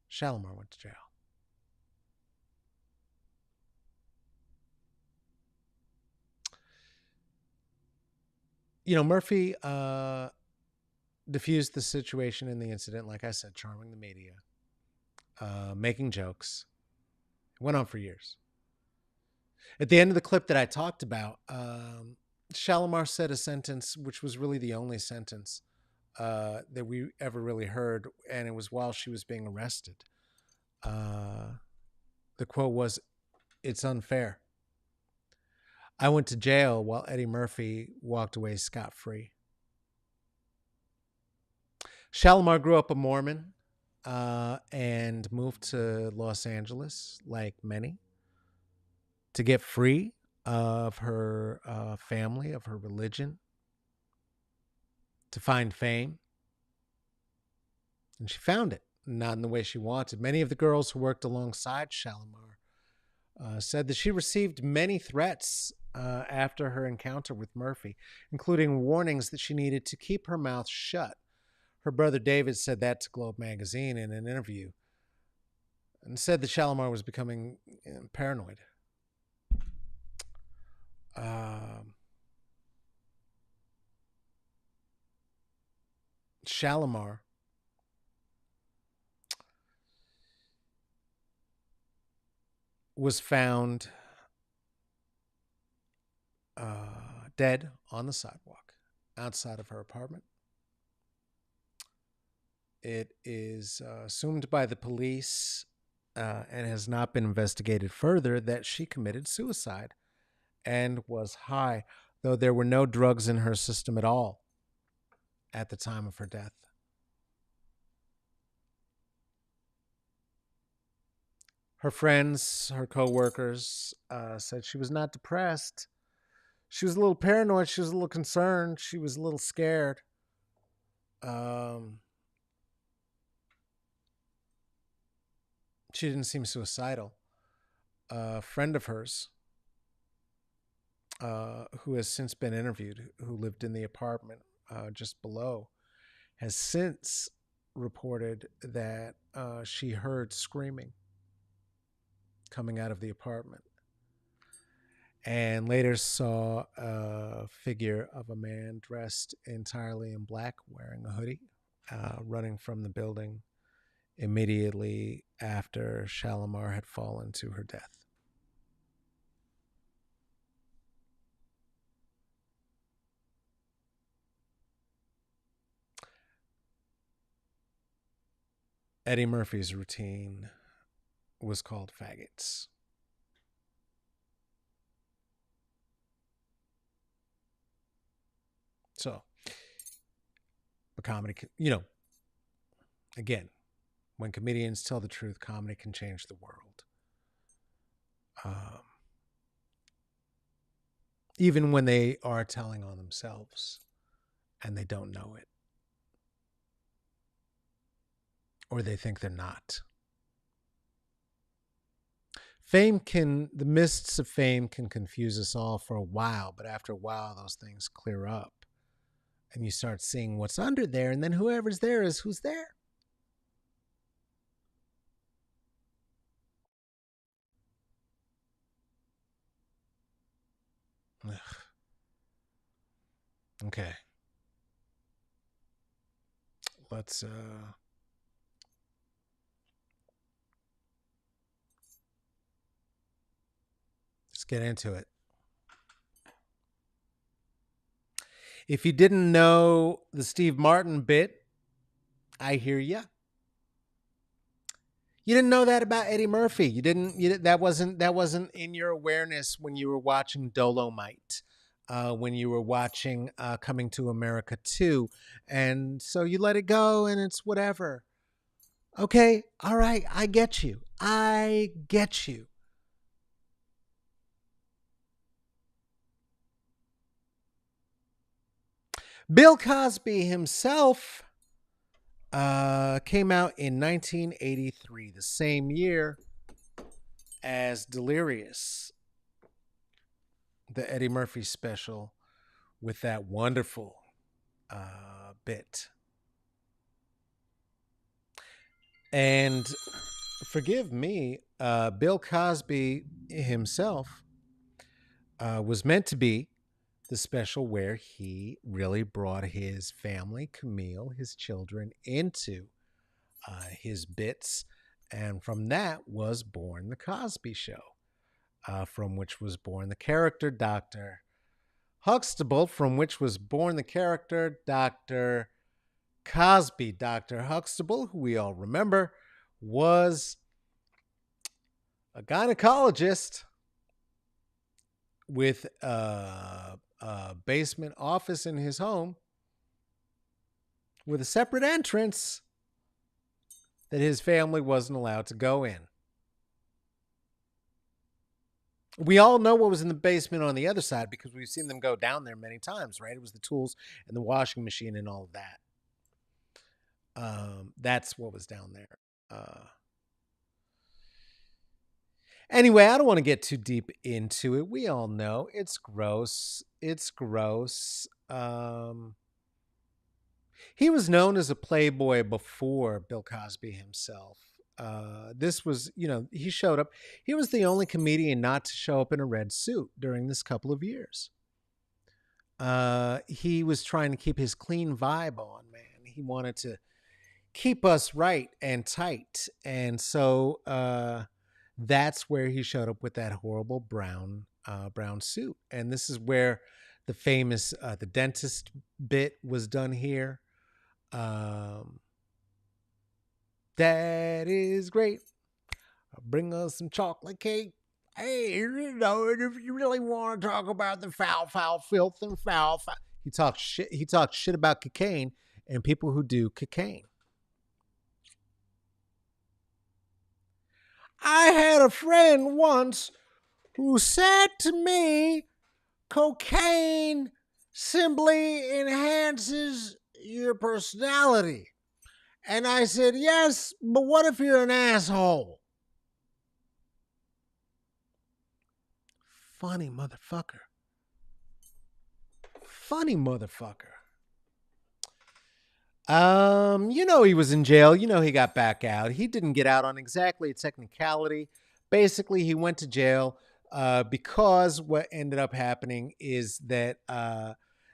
Shalimar went to jail. Murphy diffused the situation in the incident, like I said, charming the media, making jokes. It went on for years. At the end of the clip that I talked about, Shalimar said a sentence which was really the only sentence that we ever really heard, and it was while she was being arrested. The quote was, "It's unfair. I went to jail while Eddie Murphy walked away scot-free." Shalimar grew up a Mormon and moved to Los Angeles, like many, to get free of her family, of her religion, to find fame. And she found it, not in the way she wanted. Many of the girls who worked alongside Shalimar said that she received many threats after her encounter with Murphy, including warnings that she needed to keep her mouth shut. Her brother David said that to Globe magazine in an interview and said that Shalimar was becoming paranoid. Shalimar was found dead on the sidewalk outside of her apartment. It is assumed by the police and has not been investigated further that she committed suicide and was high, though there were no drugs in her system at all at the time of her death. Her friends, her co-workers said she was not depressed. She was a little paranoid. She was a little concerned. She was a little scared. She didn't seem suicidal. A friend of hers, who has since been interviewed, who lived in the apartment just below, has since reported that she heard screaming coming out of the apartment, and later saw a figure of a man dressed entirely in black, wearing a hoodie, running from the building immediately after Shalimar had fallen to her death. Eddie Murphy's routine was called faggots. So, but comedy, again, when comedians tell the truth, comedy can change the world. Even when they are telling on themselves and they don't know it, or they think they're not. The mists of fame can confuse us all for a while, but after a while, those things clear up and you start seeing what's under there, and then whoever's there is who's there. Ugh. Okay. Let's get into it. If you didn't know the Steve Martin bit, I hear ya. You didn't know that about Eddie Murphy. You didn't. That wasn't in your awareness when you were watching Dolomite, when you were watching Coming to America 2, and so you let it go, and it's whatever. Okay, all right, I get you. I get you. Bill Cosby himself came out in 1983, the same year as Delirious, the Eddie Murphy special with that wonderful bit. And forgive me, Bill Cosby himself was meant to be the special where he really brought his family, Camille, his children, into his bits. And from that was born The Cosby Show, from which was born the character Dr. Huxtable, from which was born the character Dr. Cosby. Dr. Huxtable, who we all remember, was a gynecologist with a basement office in his home with a separate entrance that his family wasn't allowed to go in. We all know what was in the basement on the other side because we've seen them go down there many times, right? It was the tools and the washing machine and all of that. That's what was down there. Anyway, I don't want to get too deep into it. We all know it's gross. It's gross. He was known as a playboy before Bill Cosby himself. This was, he showed up. He was the only comedian not to show up in a red suit during this couple of years. He was trying to keep his clean vibe on, man. He wanted to keep us right and tight. And so that's where he showed up with that horrible brown suit. And this is where the famous the dentist bit was done here. That is great. Bring us some chocolate cake. Hey, if you really want to talk about the foul filth and foul. He talks shit. He talks shit about cocaine and people who do cocaine. I had a friend once who said to me, cocaine simply enhances your personality. And I said, yes, but what if you're an asshole? Funny motherfucker. Funny motherfucker. He was in jail. He got back out. He didn't get out on exactly a technicality. Basically, he went to jail because what ended up happening is that,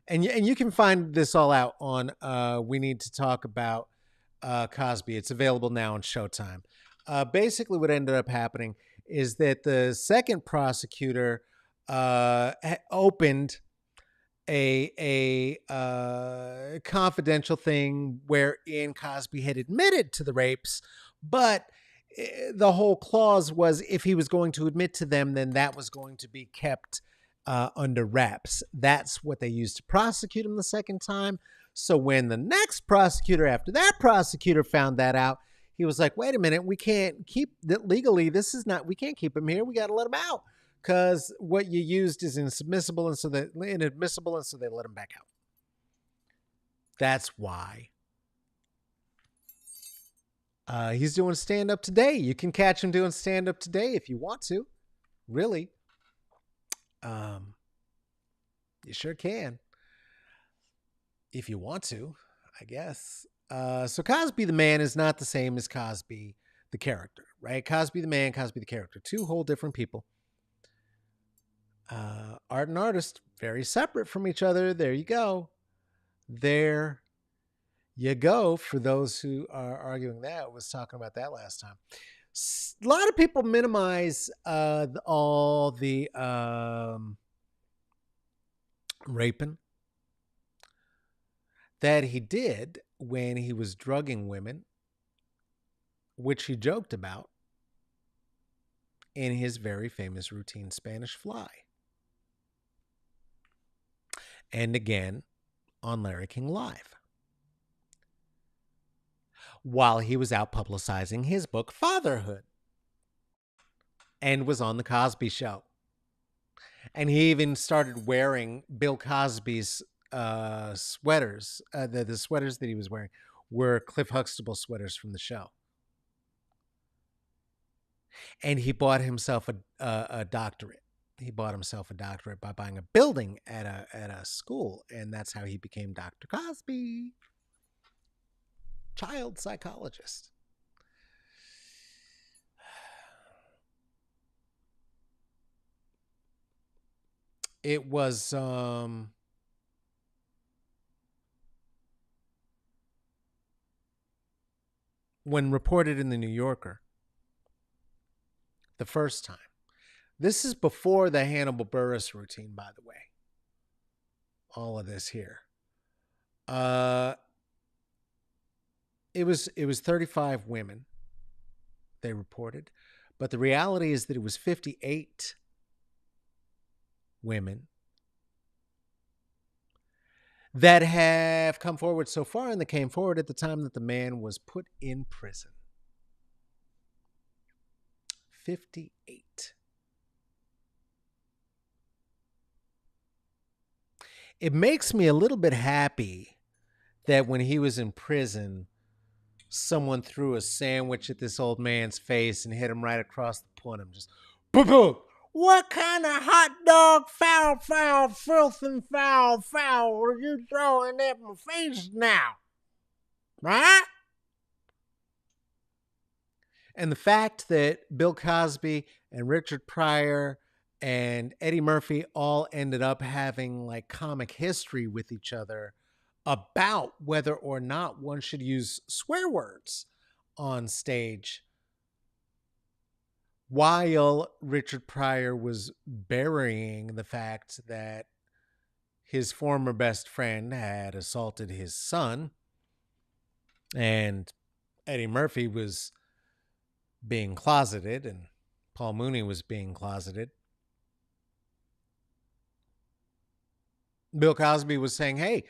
and you can find this all out on We Need to Talk About Cosby. It's available now on Showtime. Basically, what ended up happening is that the second prosecutor opened a confidential thing wherein Cosby had admitted to the rapes, but the whole clause was if he was going to admit to them, then that was going to be kept under wraps. That's what they used to prosecute him the second time. So when the next prosecutor after that prosecutor found that out, he was like, wait a minute, we can't keep that legally. We can't keep him here. We got to let him out because what you used is inadmissible. And so they let him back out. That's why. He's doing stand-up today. You can catch him doing stand-up today if you want to. Really. You sure can. If you want to, I guess. So Cosby the man is not the same as Cosby the character, right? Cosby the man, Cosby the character. Two whole different people. Art and artist, very separate from each other. There you go. There you go. For those who are arguing that, I was talking about that last time. A lot of people minimize all the raping that he did when he was drugging women which he joked about in his very famous routine Spanish Fly. And again on Larry King Live, while he was out publicizing his book, Fatherhood, and was on The Cosby Show. And he even started wearing Bill Cosby's sweaters. The sweaters that he was wearing were Cliff Huxtable sweaters from the show. And he bought himself a doctorate. He bought himself a doctorate by buying a building at a school. And that's how he became Dr. Cosby. Child psychologist. It was when reported in the New Yorker the first time. This is before the Hannibal Buress routine, by the way. All of this here. It was 35 women, they reported. But the reality is that it was 58 women that have come forward so far, and that came forward at the time that the man was put in prison. 58. It makes me a little bit happy that when he was in prison, someone threw a sandwich at this old man's face and hit him right across the punum. Just, boom. What kind of hot dog foul, filth and foul are you throwing at my face now? Right? And the fact that Bill Cosby and Richard Pryor and Eddie Murphy all ended up having like comic history with each other about whether or not one should use swear words on stage, while Richard Pryor was burying the fact that his former best friend had assaulted his son, and Eddie Murphy was being closeted, and Paul Mooney was being closeted. Bill Cosby was saying, hey,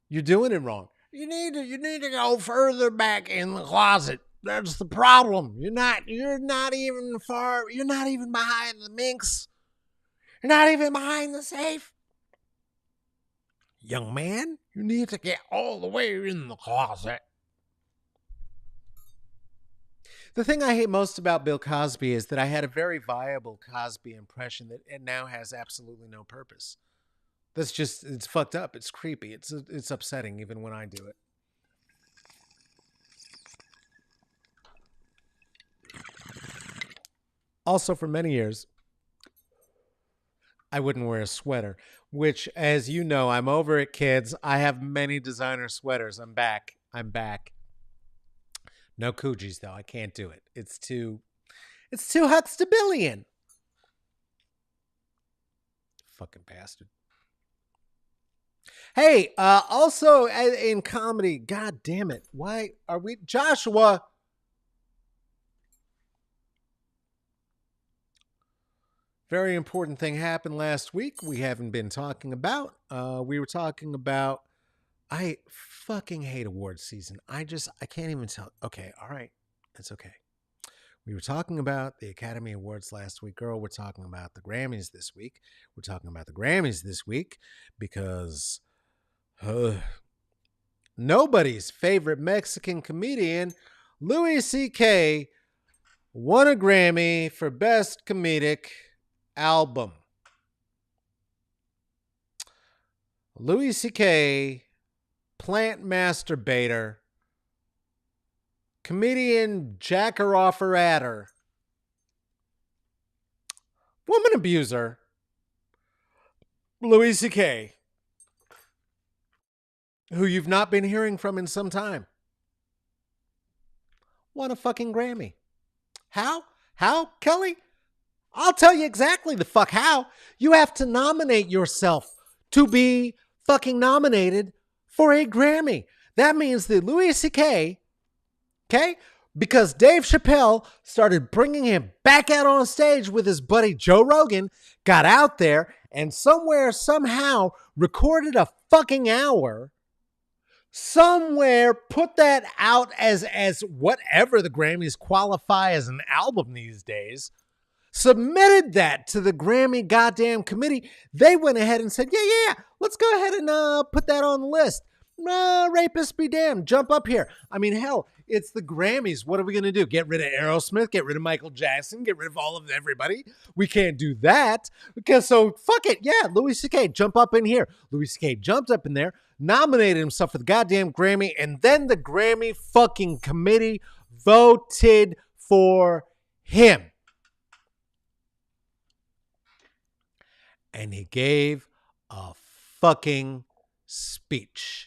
you're doing it wrong. You need to go further back in the closet. That's the problem. You're not even behind the minx. You're not even behind the safe. Young man, you need to get all the way in the closet. The thing I hate most about Bill Cosby is that I had a very viable Cosby impression that it now has absolutely no purpose. That's just, it's fucked up. It's creepy. It's upsetting even when I do it. Also, for many years, I wouldn't wear a sweater, which, as you know, I'm over it, kids. I have many designer sweaters. I'm back. No Coogis, though. I can't do it. It's too Huxtabillion. Fucking bastard. Hey, also in comedy, god damn it. Why are we, Joshua? Very important thing happened last week we haven't been talking about. We were talking about, I fucking hate awards season. I can't even tell. Okay, all right. It's okay. We were talking about the Academy Awards last week. Girl, we're talking about the Grammys this week. We're talking about the Grammys this week because nobody's favorite Mexican comedian, Louis C.K., won a Grammy for Best Comedic Album. Louis C.K., plant masturbator, comedian jacker-offer-atter, woman abuser, Louis C.K., who you've not been hearing from in some time, won a fucking Grammy. How? How, Kelly? I'll tell you exactly the fuck how. You have to nominate yourself to be fucking nominated for a Grammy. That means that Louis C.K., okay, because Dave Chappelle started bringing him back out on stage with his buddy Joe Rogan, got out there and somewhere, somehow recorded a fucking hour, somewhere put that out as whatever the Grammys qualify as an album these days, submitted that to the Grammy goddamn committee. They went ahead and said, yeah, let's go ahead and put that on the list. Rapists be damned. Jump up here. I mean, hell, it's the Grammys. What are we going to do? Get rid of Aerosmith? Get rid of Michael Jackson? Get rid of all of everybody? We can't do that. Because so fuck it. Yeah, Louis C.K. jump up in here. Louis C.K. jumped up in there, nominated himself for the goddamn Grammy, and then the Grammy fucking committee voted for him. And he gave a fucking speech.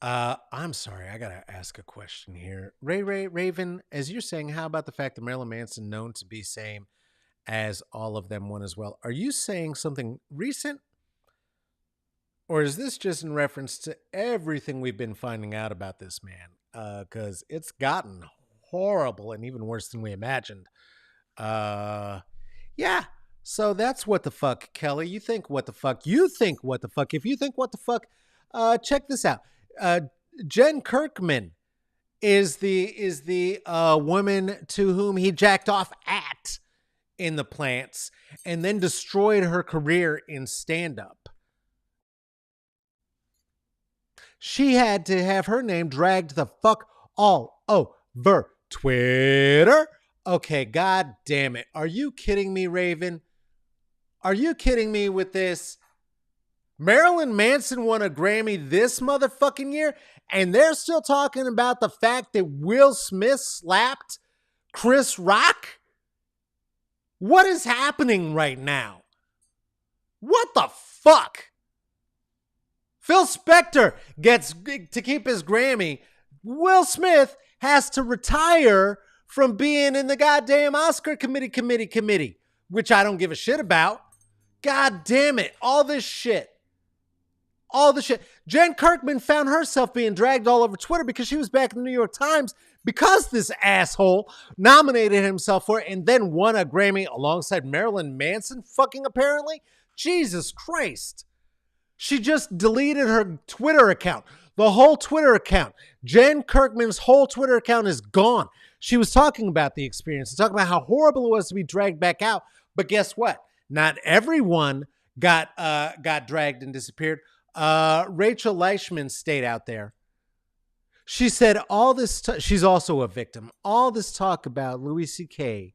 I'm sorry, I gotta ask a question here. Ray Raven, as you're saying, how about the fact that Marilyn Manson known to be same as all of them one as well? Are you saying something recent? Or is this just in reference to everything we've been finding out about this man? Because it's gotten horrible and even worse than we imagined. Yeah. So that's what the fuck, Kelly. You think what the fuck? You think what the fuck? If you think what the fuck, check this out. Jen Kirkman is the woman to whom he jacked off at in the plants and then destroyed her career in stand-up. She had to have her name dragged the fuck all over Twitter. Okay, god damn it. Are you kidding me, Raven? Are you kidding me with this? Marilyn Manson won a Grammy this motherfucking year, and they're still talking about the fact that Will Smith slapped Chris Rock? What is happening right now? What the fuck? Phil Spector gets to keep his Grammy. Will Smith has to retire from being in the goddamn Oscar committee, which I don't give a shit about. God damn it. All this shit. Jen Kirkman found herself being dragged all over Twitter because she was back in the New York Times because this asshole nominated himself for it and then won a Grammy alongside Marilyn Manson, fucking apparently. Jesus Christ. She just deleted her Twitter account. The whole Twitter account. Jen Kirkman's whole Twitter account is gone. She was talking about the experience and talking about how horrible it was to be dragged back out. But guess what? Not everyone got dragged and disappeared. Rachel Leishman stayed out there. She said all this, she's also a victim. All this talk about Louis C.K.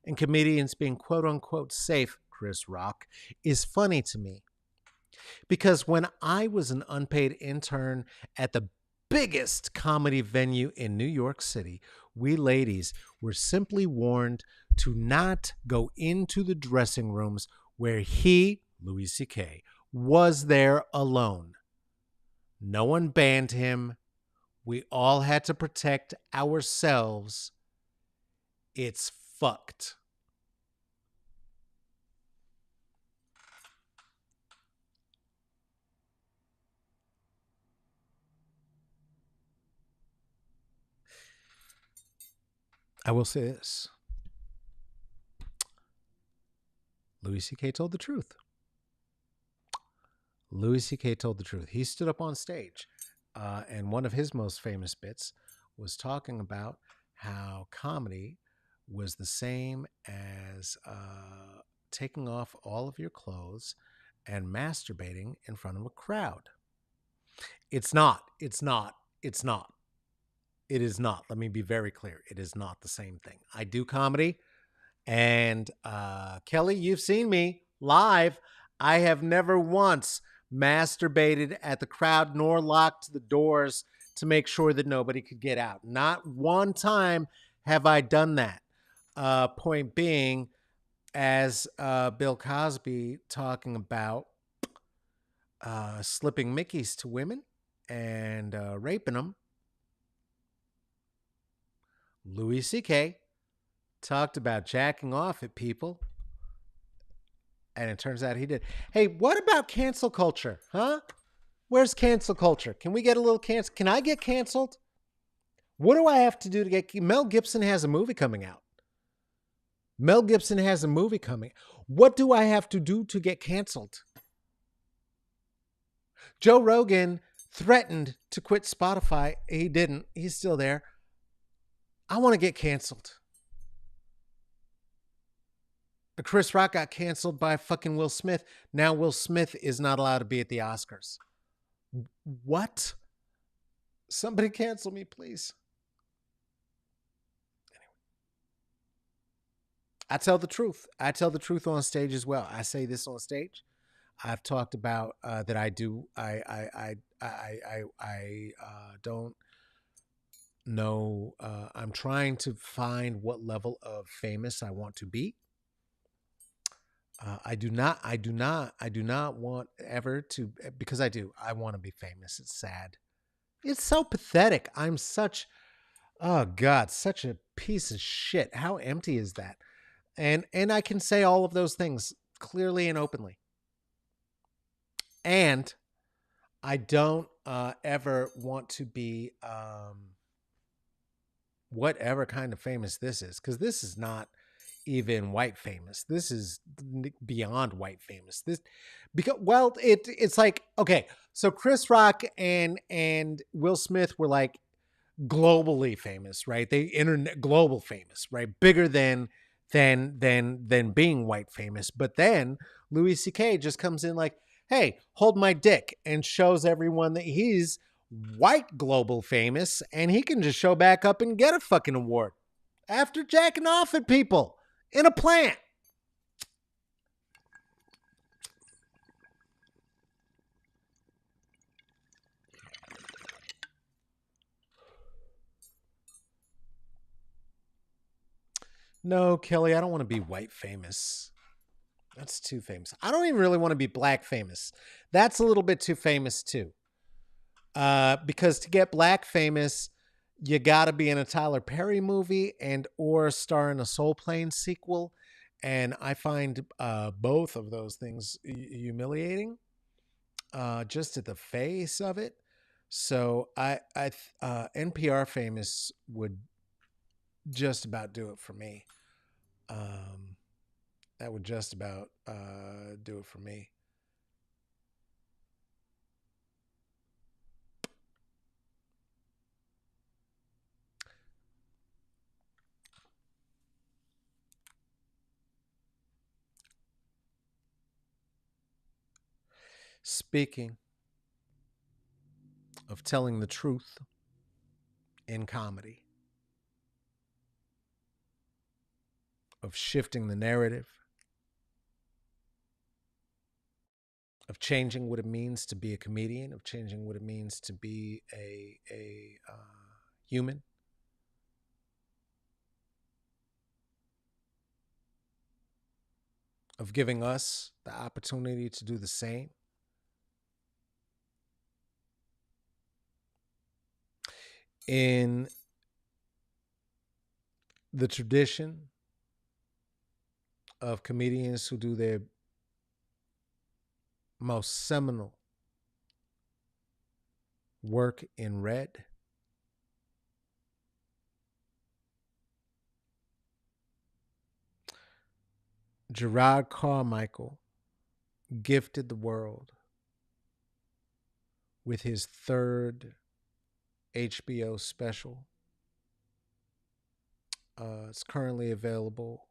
and comedians being quote unquote safe, Chris Rock, is funny to me. Because when I was an unpaid intern at the biggest comedy venue in New York City, we ladies were simply warned to not go into the dressing rooms where he, Louis C.K., was there alone. No one banned him. We all had to protect ourselves. It's fucked. I will say this. Louis C.K. told the truth. Louis C.K. told the truth. He stood up on stage, and one of his most famous bits was talking about how comedy was the same as taking off all of your clothes and masturbating in front of a crowd. It's not. It's not. It's not. It is not. Let me be very clear. It is not the same thing. I do comedy, and Kelly, you've seen me live. I have never once masturbated at the crowd nor locked the doors to make sure that nobody could get out. Not one time have I done that. Point being, as Bill Cosby talking about slipping Mickeys to women and raping them, Louis C.K. talked about jacking off at people And it turns out he did. Hey, what about cancel culture? Huh? Where's cancel culture? Can we get a little cancel? Can I get canceled? What do I have to do to get Mel Gibson has a movie coming out. Mel Gibson has a movie coming. What do I have to do to get canceled? Joe Rogan threatened to quit Spotify. He didn't. He's still there. I want to get canceled. Chris Rock got canceled by fucking Will Smith. Now Will Smith is not allowed to be at the Oscars. What? Somebody cancel me, please. Anyway. I tell the truth. I tell the truth on stage as well. I say this on stage. I've talked about that I do. I don't know. I'm trying to find what level of famous I want to be. I do not want ever to, because I do. I want to be famous. It's sad. It's so pathetic. I'm such, oh God, such a piece of shit. How empty is that? And I can say all of those things clearly and openly. And I don't ever want to be whatever kind of famous this is, because this is not even white famous. This is beyond white famous. This because well, it's like, okay, so Chris Rock and Will Smith were like globally famous, right? They internet global famous, right? Bigger than being white famous. But then Louis C.K. just comes in like, hey, hold my dick, and shows everyone that he's white global famous, and he can just show back up and get a fucking award after jacking off at people in a plant. No, Kelly, I don't want to be white famous. That's too famous. I don't even really want to be black famous. That's a little bit too famous too. Because to get black famous, you got to be in a Tyler Perry movie and or star in a Soul Plane sequel. And I find both of those things humiliating, just at the face of it. So NPR famous would just about do it for me. That would just about do it for me. Speaking of telling the truth in comedy, of shifting the narrative, of changing what it means to be a comedian, of changing what it means to be a human, of giving us the opportunity to do the same. In the tradition of comedians who do their most seminal work in red, Jerod Carmichael gifted the world with his third HBO special. It's currently available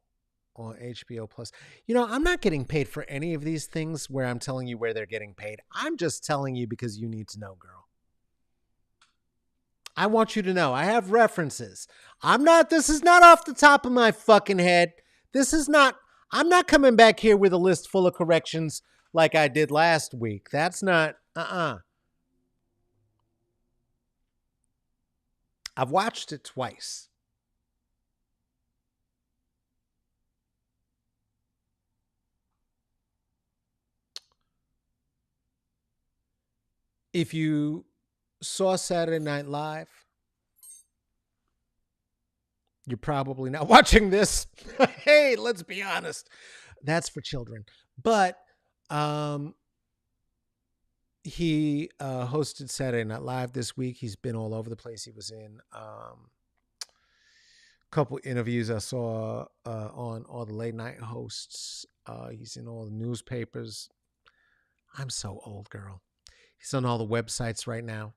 on HBO Plus. You know, I'm not getting paid for any of these things where I'm telling you where they're getting paid. I'm just telling you because you need to know, girl. I want you to know. I have references. This is not off the top of my fucking head. I'm not coming back here with a list full of corrections like I did last week. That's not, I've watched it twice. If you saw Saturday Night Live, you're probably not watching this. Hey, let's be honest. That's for children. But um, he hosted Saturday Night Live this week. He's been all over the place. He was in a couple interviews I saw on all the late night hosts. He's in all the newspapers. I'm so old, girl. He's on all the websites right now.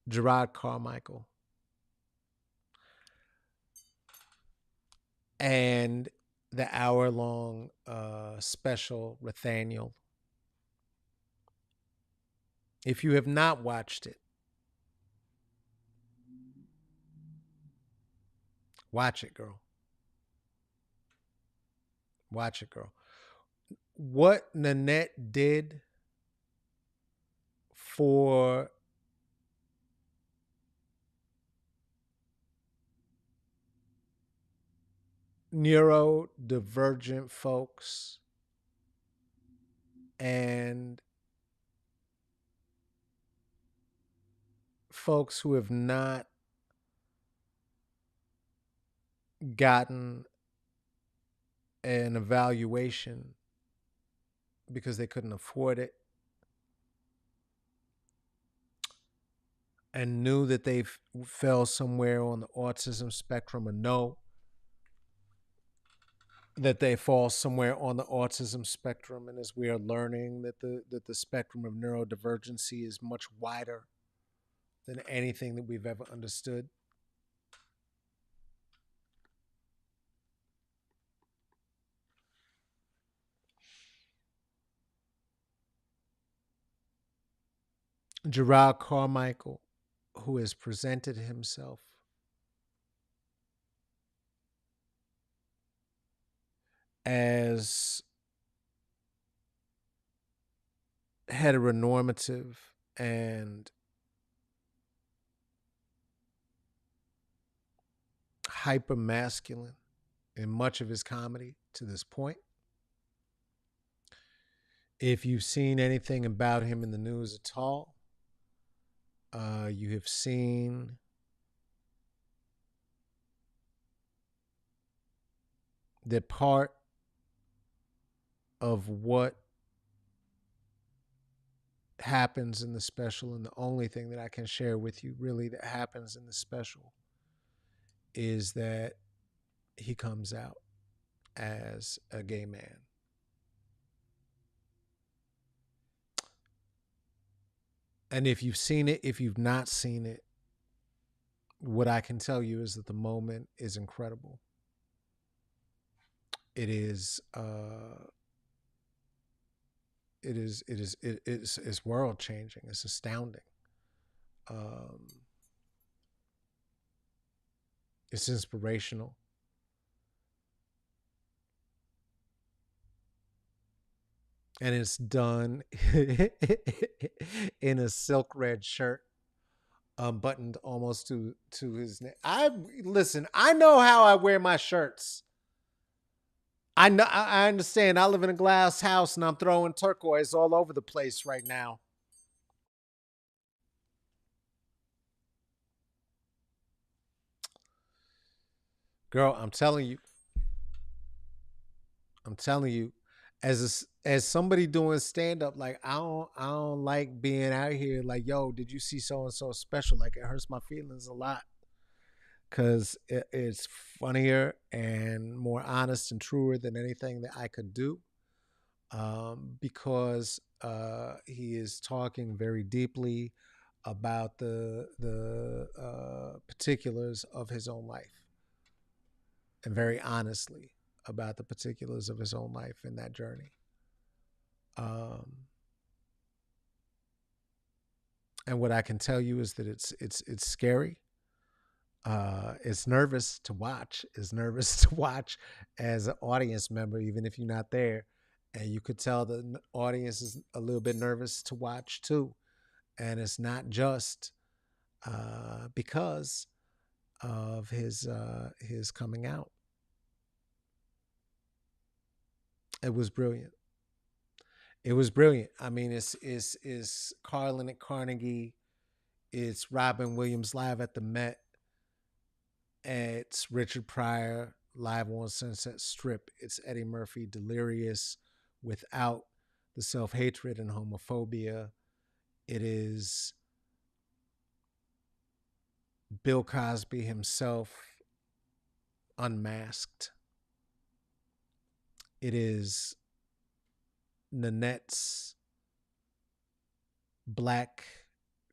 Jerod Carmichael. And the hour-long special, Rothaniel. If you have not watched it, watch it, girl. Watch it, girl. What Nanette did for neurodivergent folks and folks who have not gotten an evaluation because they couldn't afford it and knew that they fell somewhere on the autism spectrum, or know that they fall somewhere on the autism spectrum. And as we are learning that the spectrum of neurodivergency is much wider than anything that we've ever understood. Jerod Carmichael, who has presented himself as heteronormative and hyper masculine in much of his comedy to this point. If you've seen anything about him in the news at all, you have seen that part of what happens in the special, and the only thing that I can share with you really that happens in the special, is that he comes out as a gay man. And if you've seen it, if you've not seen it, what I can tell you is that the moment is incredible. It is it's world changing. It's astounding. It's inspirational. And it's done in a silk red shirt, buttoned almost to his neck. I know how I wear my shirts. I understand. I live in a glass house and I'm throwing turquoise all over the place right now. Girl, I'm telling you, as somebody doing stand up, like I don't like being out here like, yo, did you see so and so special? Like, it hurts my feelings a lot because it's funnier and more honest and truer than anything that I could do. Because he is talking very deeply about the particulars of his own life, and very honestly about the particulars of his own life in that journey. Um, and what I can tell you is that it's scary. It's nervous to watch. It's nervous to watch as an audience member, even if you're not there. And you could tell the audience is a little bit nervous to watch too. And it's not just because of his coming out. It was brilliant. It was brilliant. I mean, it's Carlin at Carnegie, it's Robin Williams live at the Met, It's Richard Pryor live on Sunset Strip. It's Eddie Murphy delirious without the self-hatred and homophobia. It is Bill Cosby himself unmasked. It is Nanette's black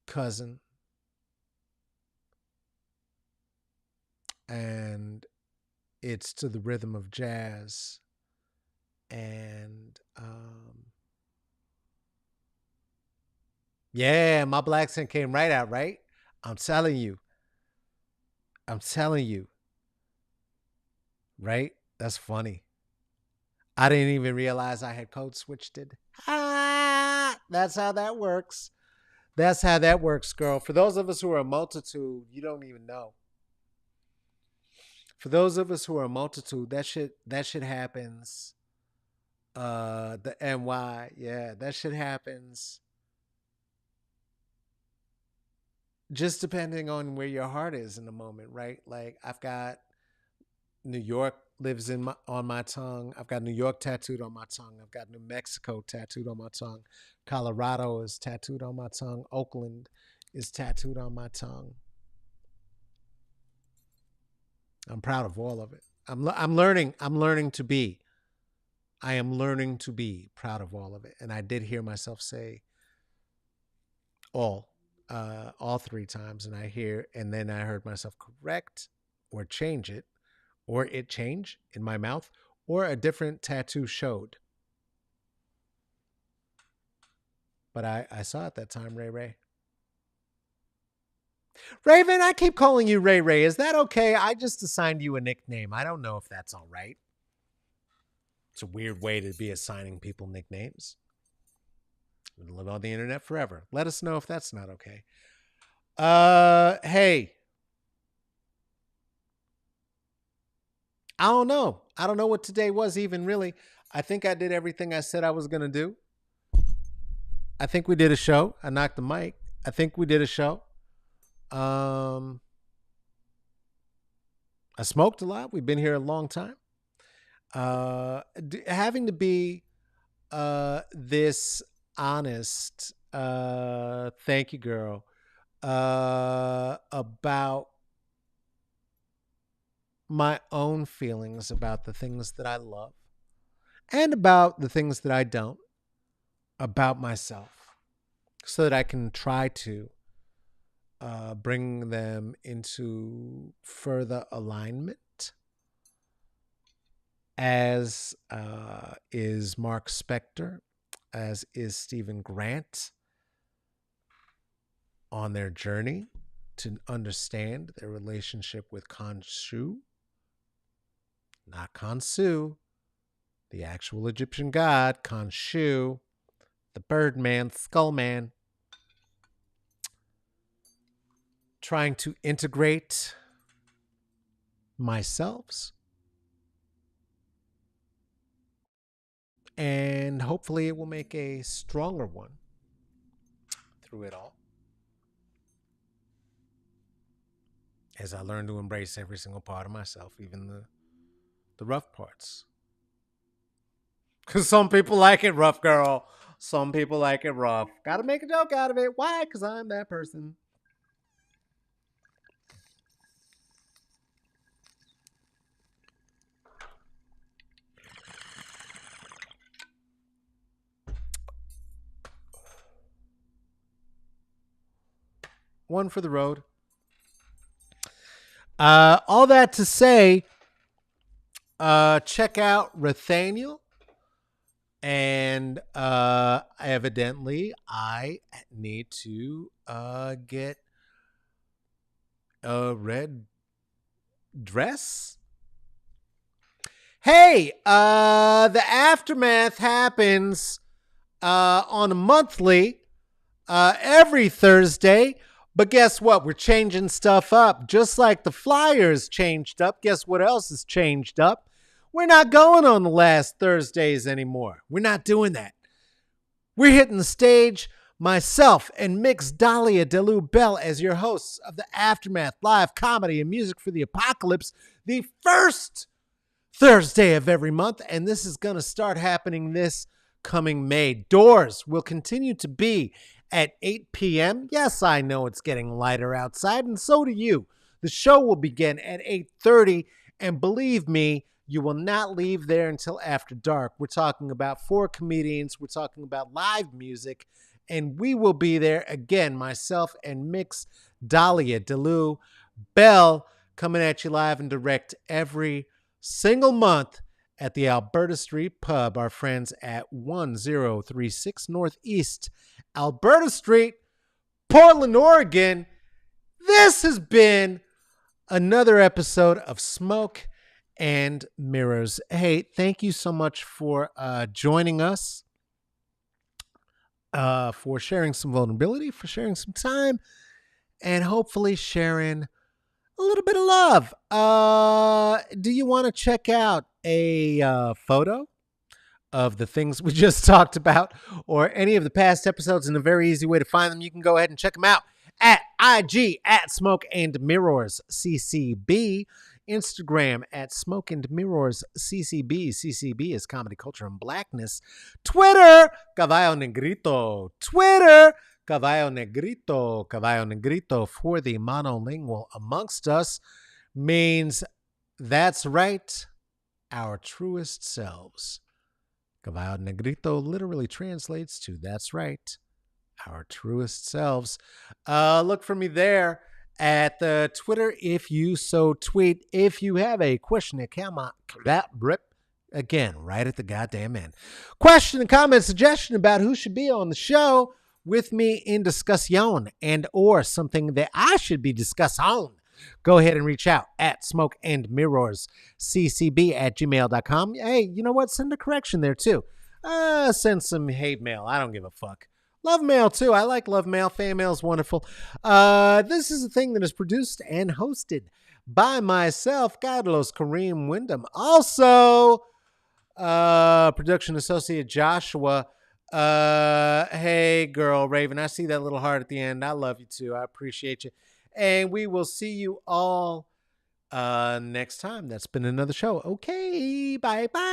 cousin. And it's to the rhythm of jazz. And yeah, my black accent came right out, right? I'm telling you. Right? That's funny. I didn't even realize I had code switched it. That's how that works. That's how that works, girl. For those of us who are a multitude, you don't even know. For those of us who are a multitude, that shit happens. The NY, yeah, that shit happens. Just depending on where your heart is in the moment, right? Like I've got New York lives on my tongue. I've got New York tattooed on my tongue. I've got New Mexico tattooed on my tongue. Colorado is tattooed on my tongue. Oakland is tattooed on my tongue. I'm proud of all of it. I'm learning. I'm learning to be. I am learning to be proud of all of it. And I did hear myself say all 3 times, and then I heard myself correct or change it, or it change in my mouth, or a different tattoo showed. But I saw it that time, Ray Ray. Raven, I keep calling you Ray Ray. Is that okay? I just assigned you a nickname. I don't know if that's all right. It's a weird way to be assigning people nicknames. We'll live on the internet forever. Let us know if that's not okay. Hey. I don't know. I don't know what today was even really. I think I did everything I said I was going to do. I think we did a show. I knocked the mic. I think we did a show. I smoked a lot. We've been here a long time. Having to be this honest, thank you, girl, about my own feelings about the things that I love and about the things that I don't, about myself, so that I can try to bring them into further alignment, as is Mark Spector, as is Stephen Grant, on their journey to understand their relationship with Khonshu, not Khonsu, the actual Egyptian god, Khonshu, the Birdman, Skullman, trying to integrate myself, and hopefully it will make a stronger one through it all, as I learn to embrace every single part of myself, even the rough parts. Because some people like it rough, girl. Some people like it rough. Gotta make a joke out of it. Why? Because I'm that person. One for the road. All that to say, check out Rothaniel. And evidently, I need to get a red dress. Hey, the aftermath happens on a monthly, every Thursday. But guess what? We're changing stuff up. Just like the Flyers changed up. Guess what else is changed up? We're not going on the last Thursdays anymore. We're not doing that. We're hitting the stage myself and Mix Dahlia DeLu Bell as your hosts of the Aftermath Live Comedy and Music for the Apocalypse, the first Thursday of every month. And this is going to start happening this coming May. Doors will continue to be at 8 p.m. Yes, I know it's getting lighter outside, and so do you. The show will begin at 8:30, and believe me, you will not leave there until after dark. We're talking about 4 comedians. We're talking about live music, and we will be there again, myself and Mix Dahlia DeLu Bell, coming at you live and direct every single month at the Alberta Street Pub, our friends at 1036 Northeast Alberta Street, Portland, Oregon. This has been another episode of Smoke and Mirrors. Hey, thank you so much for joining us, for sharing some vulnerability, for sharing some time, and hopefully sharing a little bit of love. Do you want to check out a photo of the things we just talked about or any of the past episodes? And a very easy way to find them, you can go ahead and check them out at IG at Smoke and Mirrors CCB, Instagram at Smoke and Mirrors CCB. CCB is Comedy, Culture, and Blackness. Twitter, Caballo Negrito. Twitter, Caballo Negrito. Caballo Negrito for the monolingual amongst us means that's right, our truest selves. Caballo Negrito literally translates to that's right, our truest selves. Look for me there at the Twitter if you so tweet. If you have a question, a comment, that rip again, right at the goddamn end. Question, comment, suggestion about who should be on the show with me in discussion and or something that I should be discussing, go ahead and reach out at Smoke and Mirrors CCB at gmail.com. Hey, you know what? Send a correction there too. Send some hate mail. I don't give a fuck. Love mail too. I like love mail. Fan mail is wonderful. This is a thing that is produced and hosted by myself, Carlos Kareem Wyndham. Also, production associate Joshua. Hey girl, Raven, I see that little heart at the end. I love you too. I appreciate you. And we will see you all next time. That's been another show. Okay, bye-bye.